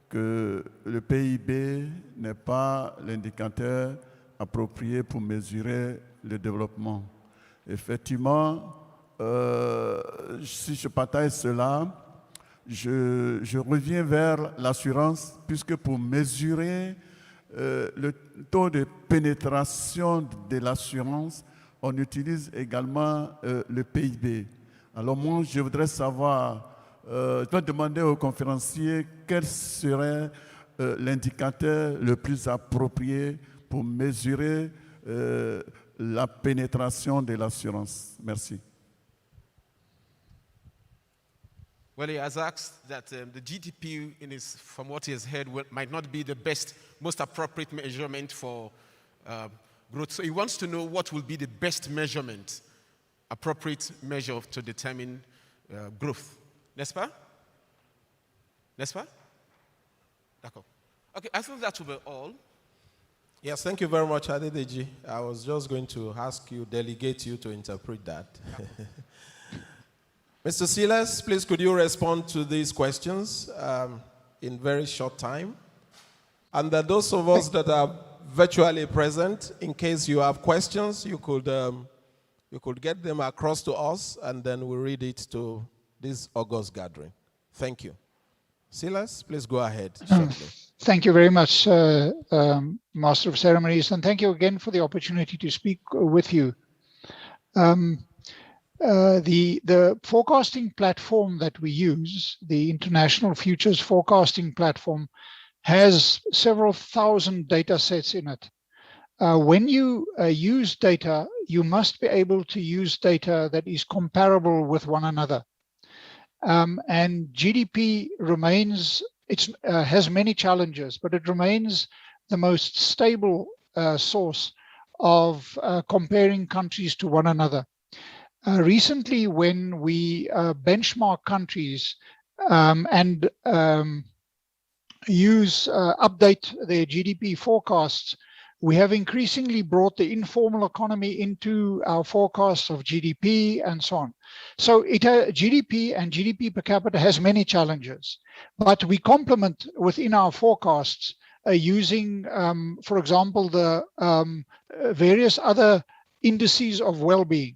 [SPEAKER 13] que le PIB n'est pas l'indicateur approprié pour mesurer le développement. Effectivement, si je partage cela, je reviens vers l'assurance, puisque pour mesurer le taux de pénétration de l'assurance, on utilise également le PIB. Alors moi, je voudrais savoir, je dois demander au conférencier quel serait l'indicateur le plus approprié pour mesurer la pénétration de l'assurance. Merci.
[SPEAKER 2] Well, he has asked that the GDP, from what he has heard, might not be the best, most appropriate measurement for growth. So he wants to know what will be the best measurement, appropriate measure to determine growth. N'est-ce pas? N'est-ce pas? D'accord. Okay, I think that will be all.
[SPEAKER 7] Yes, thank you very much, Adedeji. I was just going to ask you, delegate you to interpret that. Mr. Silas, please could you respond to these questions in very short time? And that those of us that are virtually present, in case you have questions, you could get them across to us, and then we'll read it to this August gathering. Thank you. Silas, please go ahead.
[SPEAKER 8] Thank you very much, Master of Ceremonies, and thank you again for the opportunity to speak with you. The forecasting platform that we use, the International Futures Forecasting Platform, has several thousand data sets in it. When you use data, you must be able to use data that is comparable with one another. And GDP remains, has many challenges, but it remains the most stable source of comparing countries to one another. Recently, when we benchmark countries and update their GDP forecasts, we have increasingly brought the informal economy into our forecasts of GDP and so on. So GDP and GDP per capita has many challenges, but we complement within our forecasts using, for example, the various other indices of well-being.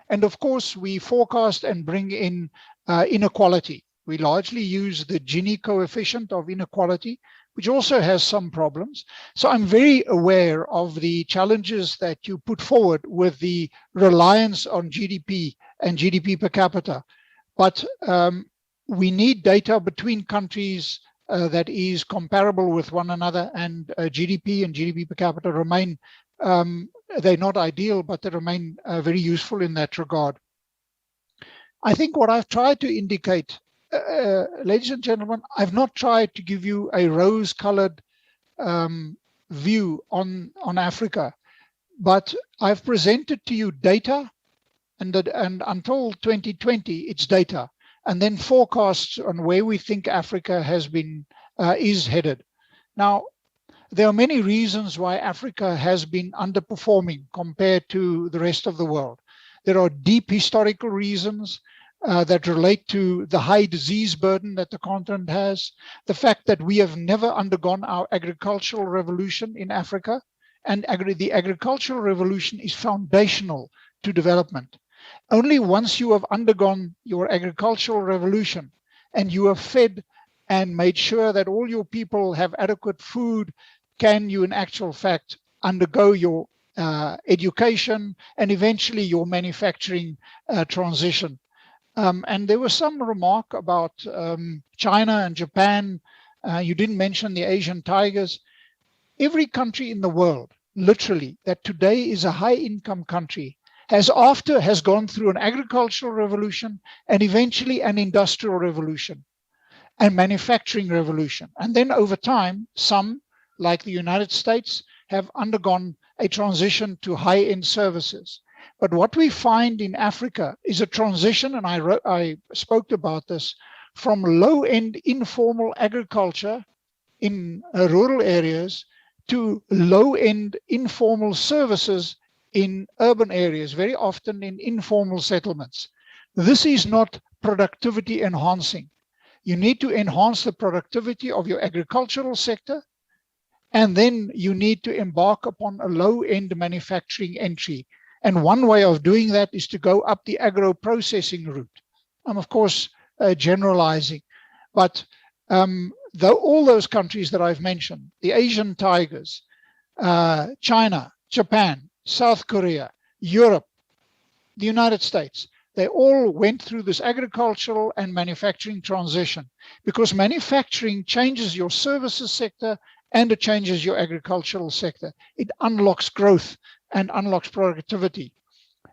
[SPEAKER 8] And of course, we forecast and bring in inequality. We largely use the Gini coefficient of inequality, which also has some problems. So I'm very aware of the challenges that you put forward with the reliance on GDP and GDP per capita. But we need data between countries that is comparable with one another, and GDP and GDP per capita remain, they're not ideal, but they remain very useful in that regard. I think what I've tried to indicate, ladies and gentlemen, I've not tried to give you a rose-colored view on Africa, but I've presented to you data, and until 2020, it's data, and then forecasts on where we think Africa has been, is headed. Now, there are many reasons why Africa has been underperforming compared to the rest of the world. There are deep historical reasons that relate to the high disease burden that the continent has, the fact that we have never undergone our agricultural revolution in Africa, and the agricultural revolution is foundational to development. Only once you have undergone your agricultural revolution and you have fed and made sure that all your people have adequate food, can you in actual fact undergo your education and eventually your manufacturing transition. And there was some remark about China and Japan. You didn't mention the Asian tigers. Every country in the world, literally, that today is a high-income country has gone through an agricultural revolution and eventually an industrial revolution and manufacturing revolution. And then over time, some, like the United States, have undergone a transition to high-end services. But what we find in Africa is a transition, and I spoke about this, from low-end informal agriculture in rural areas to low-end informal services in urban areas, very often in informal settlements. This is not productivity enhancing. You need to enhance the productivity of your agricultural sector, and then you need to embark upon a low-end manufacturing entry. And one way of doing that is to go up the agro-processing route. I'm, of course, generalizing. But all those countries that I've mentioned, the Asian tigers, China, Japan, South Korea, Europe, the United States, they all went through this agricultural and manufacturing transition, because manufacturing changes your services sector and it changes your agricultural sector. It unlocks growth and unlocks productivity.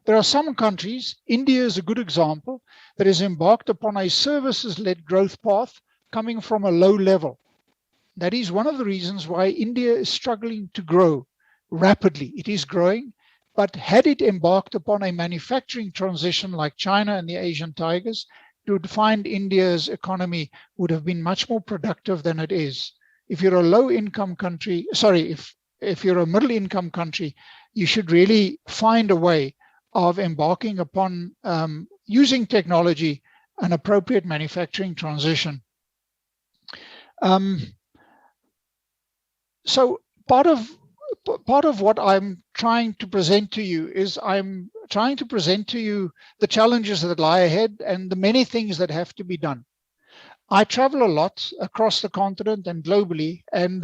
[SPEAKER 8] There are some countries, India is a good example, that has embarked upon a services-led growth path coming from a low level. That is one of the reasons why India is struggling to grow rapidly. It is growing, but had it embarked upon a manufacturing transition like China and the Asian tigers, you would find India's economy would have been much more productive than it is. If you're a low-income country, if you're a middle-income country, you should really find a way of embarking upon using technology, an appropriate manufacturing transition. So part of what I'm trying to present to you is I'm trying to present to you the challenges that lie ahead and the many things that have to be done. I travel a lot across the continent and globally, and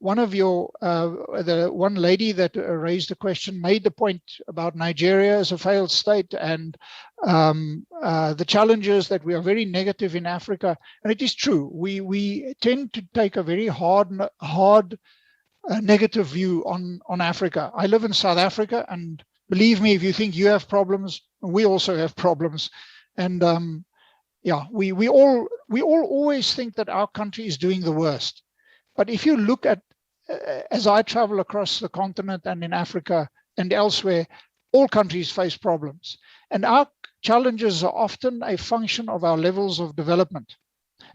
[SPEAKER 8] one of the one lady that raised the question made the point about Nigeria as a failed state and the challenges that we are very negative in Africa. And it is true, we tend to take a very hard negative view on Africa. I live in South Africa, and believe me, if you think you have problems, we also have problems. And yeah, we all always think that our country is doing the worst. But if you look at, as I travel across the continent and in Africa and elsewhere, all countries face problems. And our challenges are often a function of our levels of development.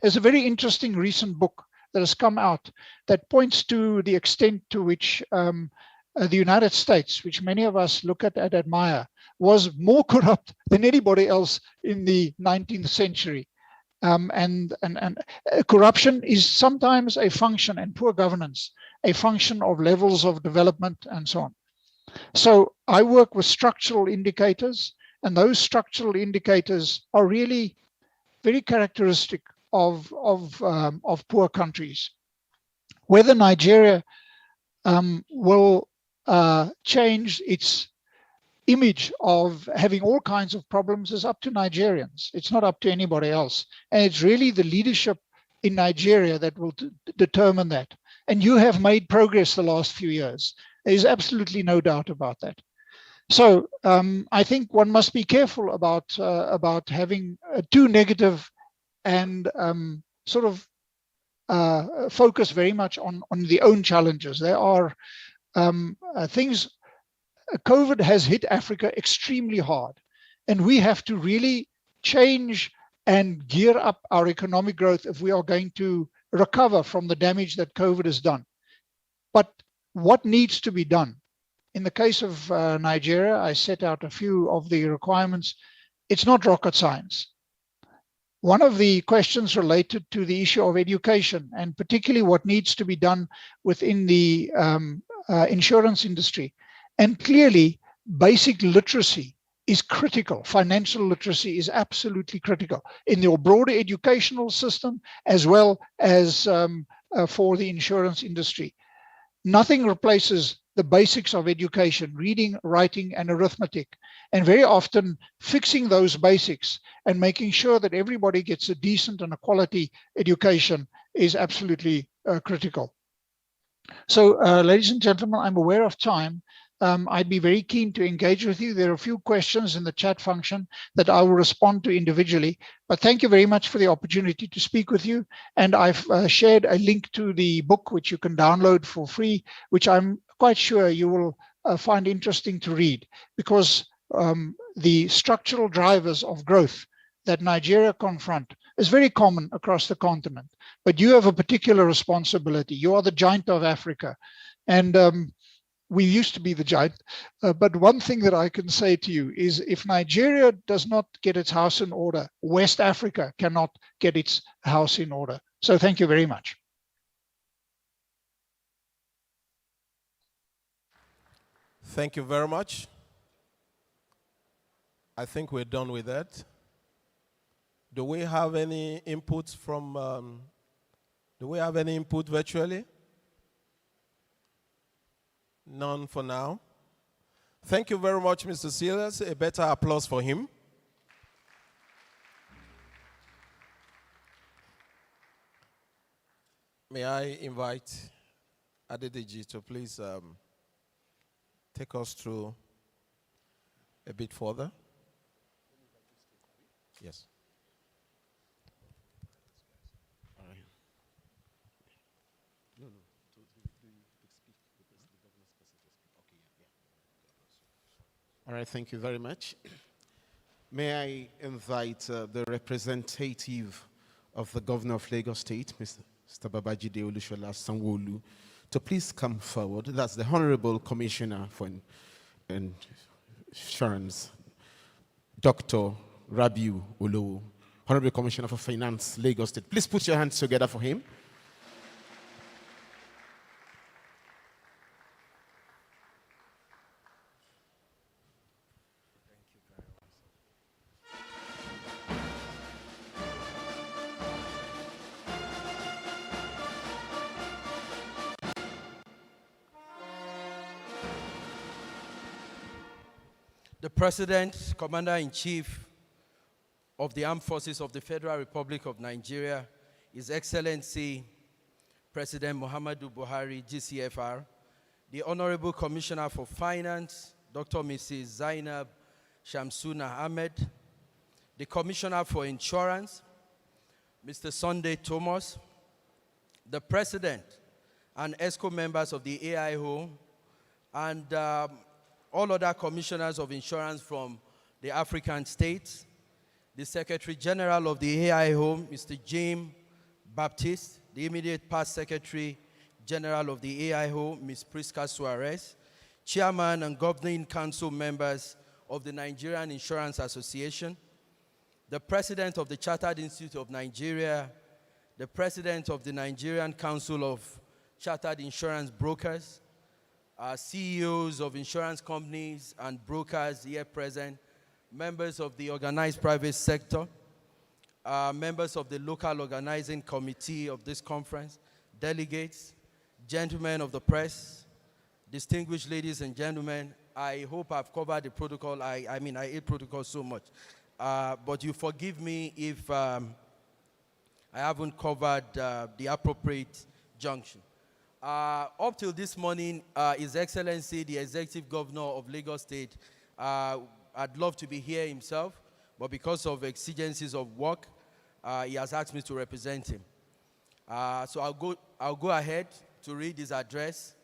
[SPEAKER 8] There's a very interesting recent book that has come out that points to the extent to which the United States, which many of us look at and admire, was more corrupt than anybody else in the 19th century. And corruption is sometimes a function, and poor governance, a function of levels of development and so on. So I work with structural indicators, and those structural indicators are really very characteristic of poor countries. Whether Nigeria will change its image of having all kinds of problems is up to Nigerians. It's not up to anybody else. And it's really the leadership in Nigeria that will determine that. And you have made progress the last few years. There's absolutely no doubt about that. So I think one must be careful about having too negative and sort of focus very much on the own challenges. There are things. COVID has hit Africa extremely hard, and we have to really change and gear up our economic growth if we are going to recover from the damage that COVID has done. But what needs to be done? In the case of Nigeria, I set out a few of the requirements. It's not rocket science. One of the questions related to the issue of education, and particularly what needs to be done within the insurance industry. And clearly, basic literacy is critical. Financial literacy is absolutely critical in your broader educational system as well as for the insurance industry. Nothing replaces the basics of education, reading, writing, and arithmetic. And very often fixing those basics and making sure that everybody gets a decent and a quality education is absolutely critical. So, ladies and gentlemen, I'm aware of time. I'd be very keen to engage with you. There are a few questions in the chat function that I will respond to individually. But thank you very much for the opportunity to speak with you. And I've shared a link to the book, which you can download for free, which I'm quite sure you will find interesting to read, because the structural drivers of growth that Nigeria confront is very common across the continent. But you have a particular responsibility. You are the giant of Africa. And we used to be the giant, but one thing that I can say to you is if Nigeria does not get its house in order, West Africa cannot get its house in order. So thank you very much.
[SPEAKER 7] Thank you very much. I think we're done with that. Do we have any inputs from, do we have any input virtually? None for now. Thank you very much, Mr. Silas. A better applause for him. May I invite Adedeji to please take us through a bit further. Yes.
[SPEAKER 2] All right, thank you very much. May I invite the representative of the Governor of Lagos State, Mr. Babajide Olusola Sanwo-Olu, to please come forward. That's the Honorable Commissioner for Insurance, Dr. Rabiu Olowo, Honorable Commissioner for Finance, Lagos State. Please put your hands together for him.
[SPEAKER 9] The President, Commander-in-Chief of the Armed Forces of the Federal Republic of Nigeria, His Excellency President Muhammadu Buhari, GCFR, the Honorable Commissioner for Finance, Dr. Mrs. Zainab Shamsuna Ahmed, the Commissioner for Insurance, Mr. Sunday Thomas, the President and ESCO members of the AIO, and all other commissioners of insurance from the African states, the Secretary General of the AIO, Mr. James Baptiste, the immediate past Secretary General of the AIO, Ms. Prisca Suarez, Chairman and Governing Council members of the Nigerian Insurance Association, the President of the Chartered Institute of Nigeria, the President of the Nigerian Council of Chartered Insurance Brokers, CEOs of insurance companies and brokers here present, members of the organized private sector, members of the local organizing committee of this conference, delegates, gentlemen of the press, distinguished ladies and gentlemen. I hope I've covered the protocol. I hate protocol so much. But you forgive me if I haven't covered the appropriate junction. Up till this morning, His Excellency, the Executive Governor of Lagos State, I'd love to be here himself, but because of exigencies of work, he has asked me to represent him. So I'll go ahead to read his address.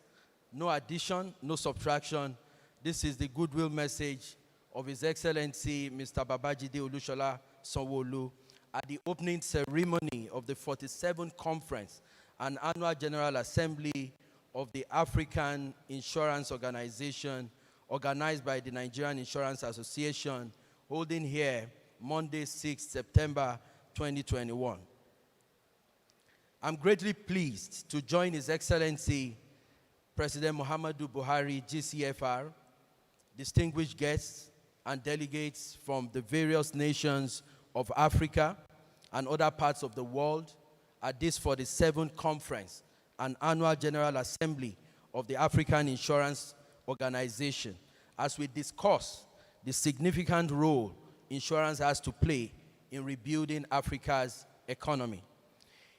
[SPEAKER 9] No addition, no subtraction. This is the goodwill message of His Excellency, Mr. Babajide Olushola Sanwo-Olu, at the opening ceremony of the 47th Conference and Annual General Assembly of the African Insurance Organization, organized by the Nigerian Insurance Association, holding here Monday, 6 September 2021. I'm greatly pleased to join His Excellency President Muhammadu Buhari, GCFR, distinguished guests and delegates from the various nations of Africa and other parts of the world at this 47th Conference and Annual General Assembly of the African Insurance Organization, as we discuss the significant role insurance has to play in rebuilding Africa's economy.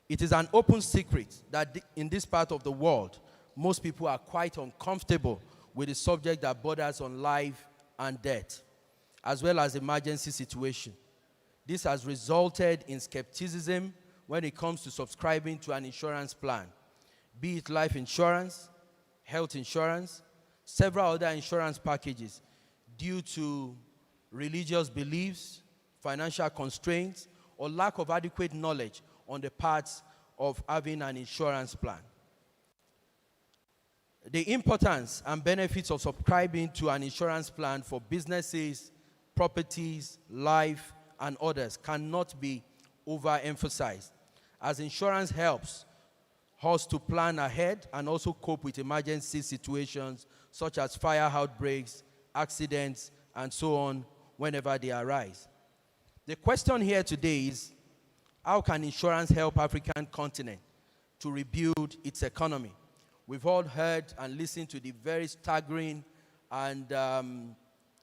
[SPEAKER 9] It is an open secret that in this part of the world, most people are quite uncomfortable with the subject that borders on life and death, as well as emergency situation. This has resulted in skepticism when it comes to subscribing to an insurance plan, be it life insurance, health insurance, several other insurance packages, due to religious beliefs, financial constraints, or lack of adequate knowledge on the parts of having an insurance plan. The importance and benefits of subscribing to an insurance plan for businesses, properties, life, and others cannot be overemphasized, as insurance helps us to plan ahead and also cope with emergency situations such as fire outbreaks, accidents, and so on whenever they arise. The question here today is, how can insurance help African continent to rebuild its economy? We've all heard and listened to the very staggering and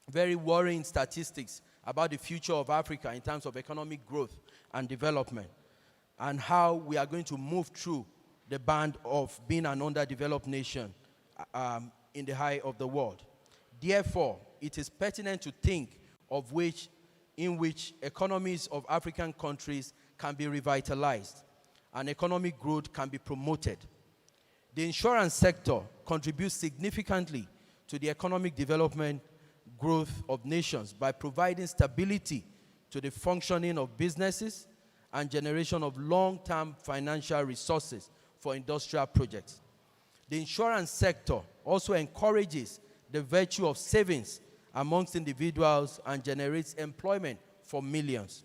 [SPEAKER 9] very worrying statistics about the future of Africa in terms of economic growth and development, and how we are going to move through the band of being an underdeveloped nation in the eye of the world. Therefore, it is pertinent to think of in which economies of African countries can be revitalized and economic growth can be promoted. The insurance sector contributes significantly to the economic development growth of nations by providing stability to the functioning of businesses and generation of long-term financial resources for industrial projects. The insurance sector also encourages the virtue of savings amongst individuals and generates employment for millions.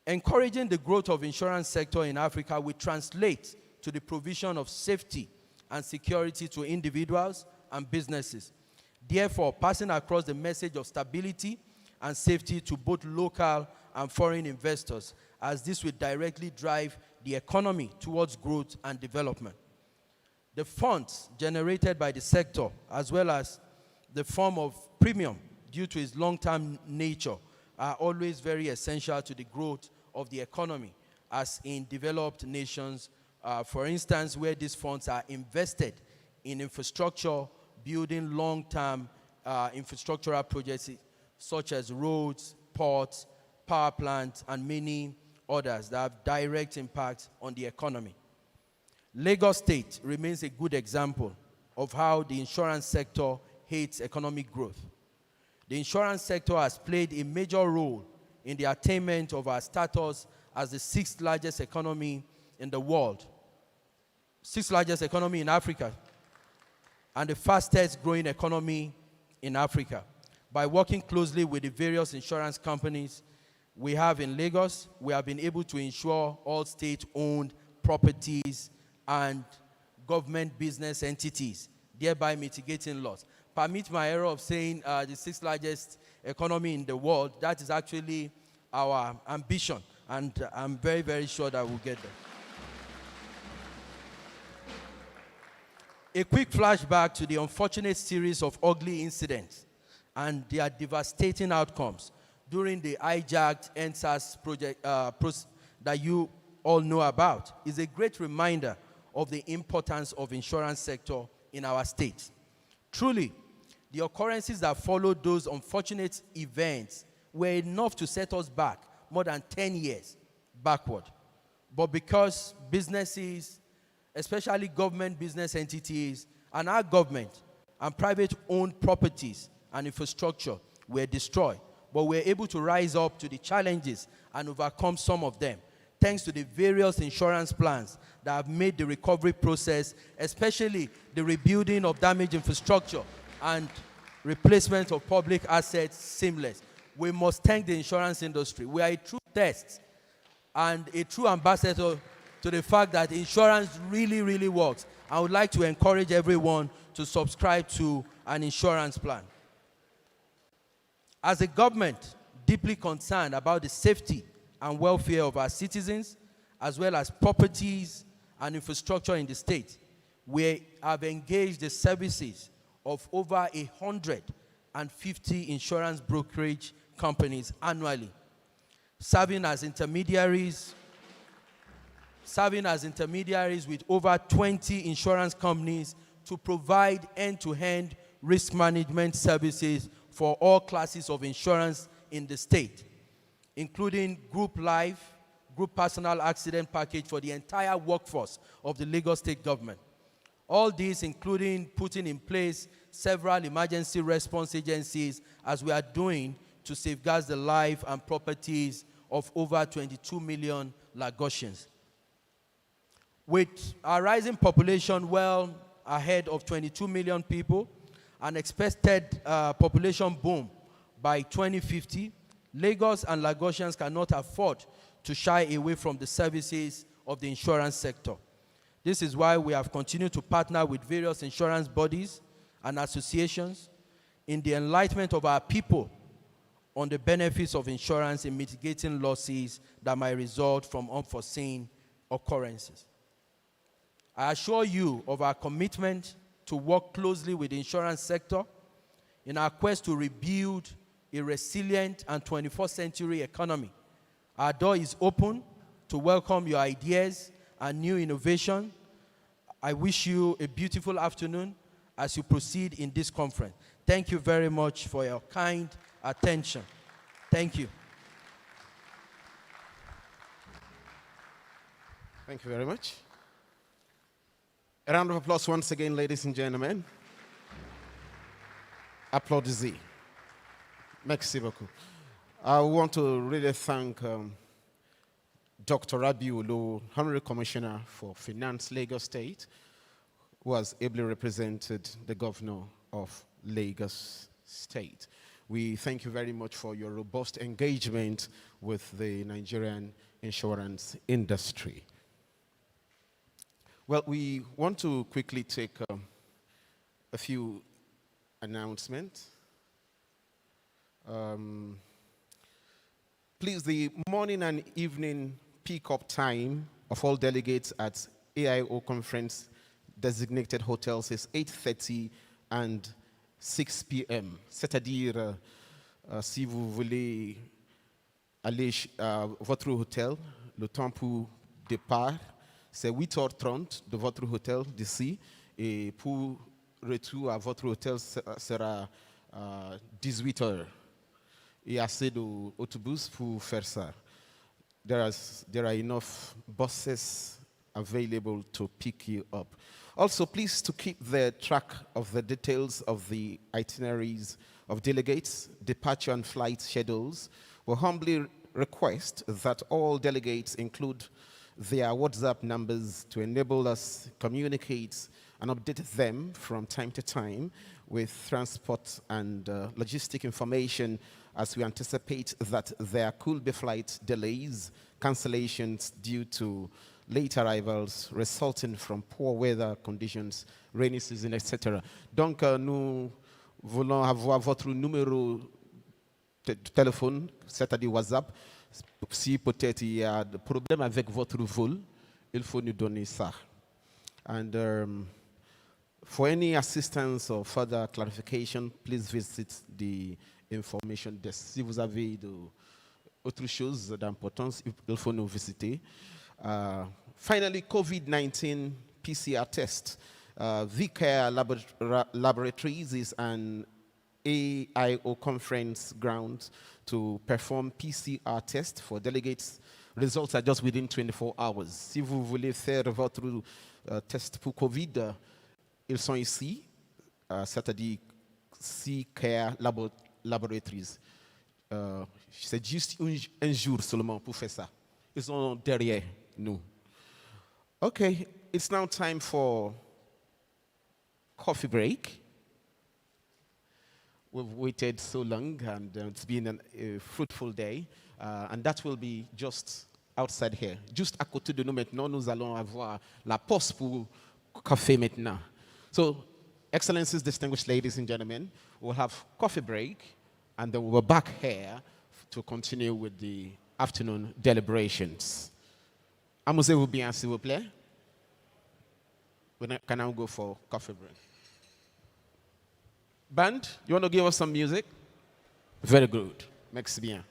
[SPEAKER 9] Encouraging the growth of insurance sector in Africa will translate to the provision of safety and security to individuals and businesses, therefore passing across the message of stability and safety to both local and foreign investors, as this will directly drive the economy towards growth and development. The funds generated by the sector, as well as the form of premium due to its long-term nature, are always very essential to the growth of the economy, as in developed nations, for instance, where these funds are invested in infrastructure, building long-term infrastructural projects such as roads, ports, power plants, and many others that have direct impact on the economy. Lagos State remains a good example of how the insurance sector aids economic growth. The insurance sector has played a major role in the attainment of our status as the 6th largest economy in the world, sixth largest economy in Africa, and the fastest growing economy in Africa. By working closely with the various insurance companies we have in Lagos, we have been able to insure all state-owned properties and government business entities, thereby mitigating loss. Permit my error of saying the sixth largest economy in the world. That is actually our ambition, and I'm very, very sure that we'll get there. A quick flashback to the unfortunate series of ugly incidents and their devastating outcomes during the hijacked NSAS project that you all know about is a great reminder of the importance of insurance sector in our state. Truly, the occurrences that followed those unfortunate events were enough to set us back more than 10 years backward. But because businesses, especially government business entities, and our government and private-owned properties and infrastructure were destroyed, but we're able to rise up to the challenges and overcome some of them, thanks to the various insurance plans that have made the recovery process, especially the rebuilding of damaged infrastructure and replacement of public assets, seamless. We must thank the insurance industry. We are a true test and a true ambassador to the fact that insurance really, really works. I would like to encourage everyone to subscribe to an insurance plan. As a government deeply concerned about the safety and welfare of our citizens, as well as properties and infrastructure in the state, we have engaged the services of over 150 insurance brokerage companies annually, serving as intermediaries with over 20 insurance companies to provide end-to-end risk management services for all classes of insurance in the state, including group life, group personal accident package for the entire workforce of the Lagos State government. All these including putting in place several emergency response agencies, as we are doing, to safeguard the life and properties of over 22 million Lagosians. With our rising population well ahead of 22 million people, an expected population boom by 2050, Lagos and Lagosians cannot afford to shy away from the services of the insurance sector. This is why we have continued to partner with various insurance bodies and associations in the enlightenment of our people on the benefits of insurance in mitigating losses that might result from unforeseen occurrences. I assure you of our commitment to work closely with the insurance sector in our quest to rebuild a resilient and 21st century economy. Our door is open to welcome your ideas and new innovation. I wish you a beautiful afternoon as you proceed in this conference. Thank you very much for your kind attention. Thank you.
[SPEAKER 2] Thank you very much. A round of applause once again, ladies and gentlemen. Applaudissez. Merci beaucoup. I want to really thank Dr. Rabiulu, Honorary Commissioner for Finance, Lagos State, who has ably represented the Governor of Lagos State. We thank you very much for your robust engagement with the Nigerian insurance industry. Well, we want to quickly take a few announcements. Please, the morning and evening pick-up time of all delegates at AIO conference designated hotels is 8:30 and 6 p.m. C'est-à-dire, si vous voulez aller à votre hôtel, le temps pour départ, c'est 8h30 de votre hôtel d'ici, et pour retour à votre hôtel sera 18h. Et assez d'autobus pour faire ça. There are enough buses available to pick you up. Also, please to keep the track of the details of the itineraries of delegates, departure and flight schedules. We humbly request that all delegates include their WhatsApp numbers to enable us communicate and update them from time to time with transport and logistic information, as we anticipate that there could be flight delays, cancellations due to late arrivals resulting from poor weather conditions, rainy season, etc. Donc, nous voulons avoir votre numéro de téléphone, c'est-à-dire WhatsApp. Si peut-être il y a des problèmes avec votre vol, il faut nous donner ça. And for any assistance or further clarification, please visit the information desk. Si vous avez autre chose d'importance, il faut nous visiter. Finally, COVID-19 PCR test. VCare Laboratories is an AIO conference ground to perform PCR tests for delegates. Results are just within 24 hours. Si vous voulez faire votre test pour COVID, ils sont ici, c'est-à-dire VCare Laboratories. C'est juste un jour seulement pour faire ça. Ils sont derrière nous. Okay, it's now time for coffee break. We've waited so long, and it's been a fruitful day, and that will be just outside here. Juste à côté de nous maintenant, nous allons avoir la pause pour café maintenant. So, Excellencies, distinguished ladies and gentlemen, we'll have coffee break, and then we'll be back here to continue with the afternoon deliberations. Amusez-vous bien, s'il vous plaît. We can now go for coffee break. Band, you want to give us some music? Very good. Merci bien.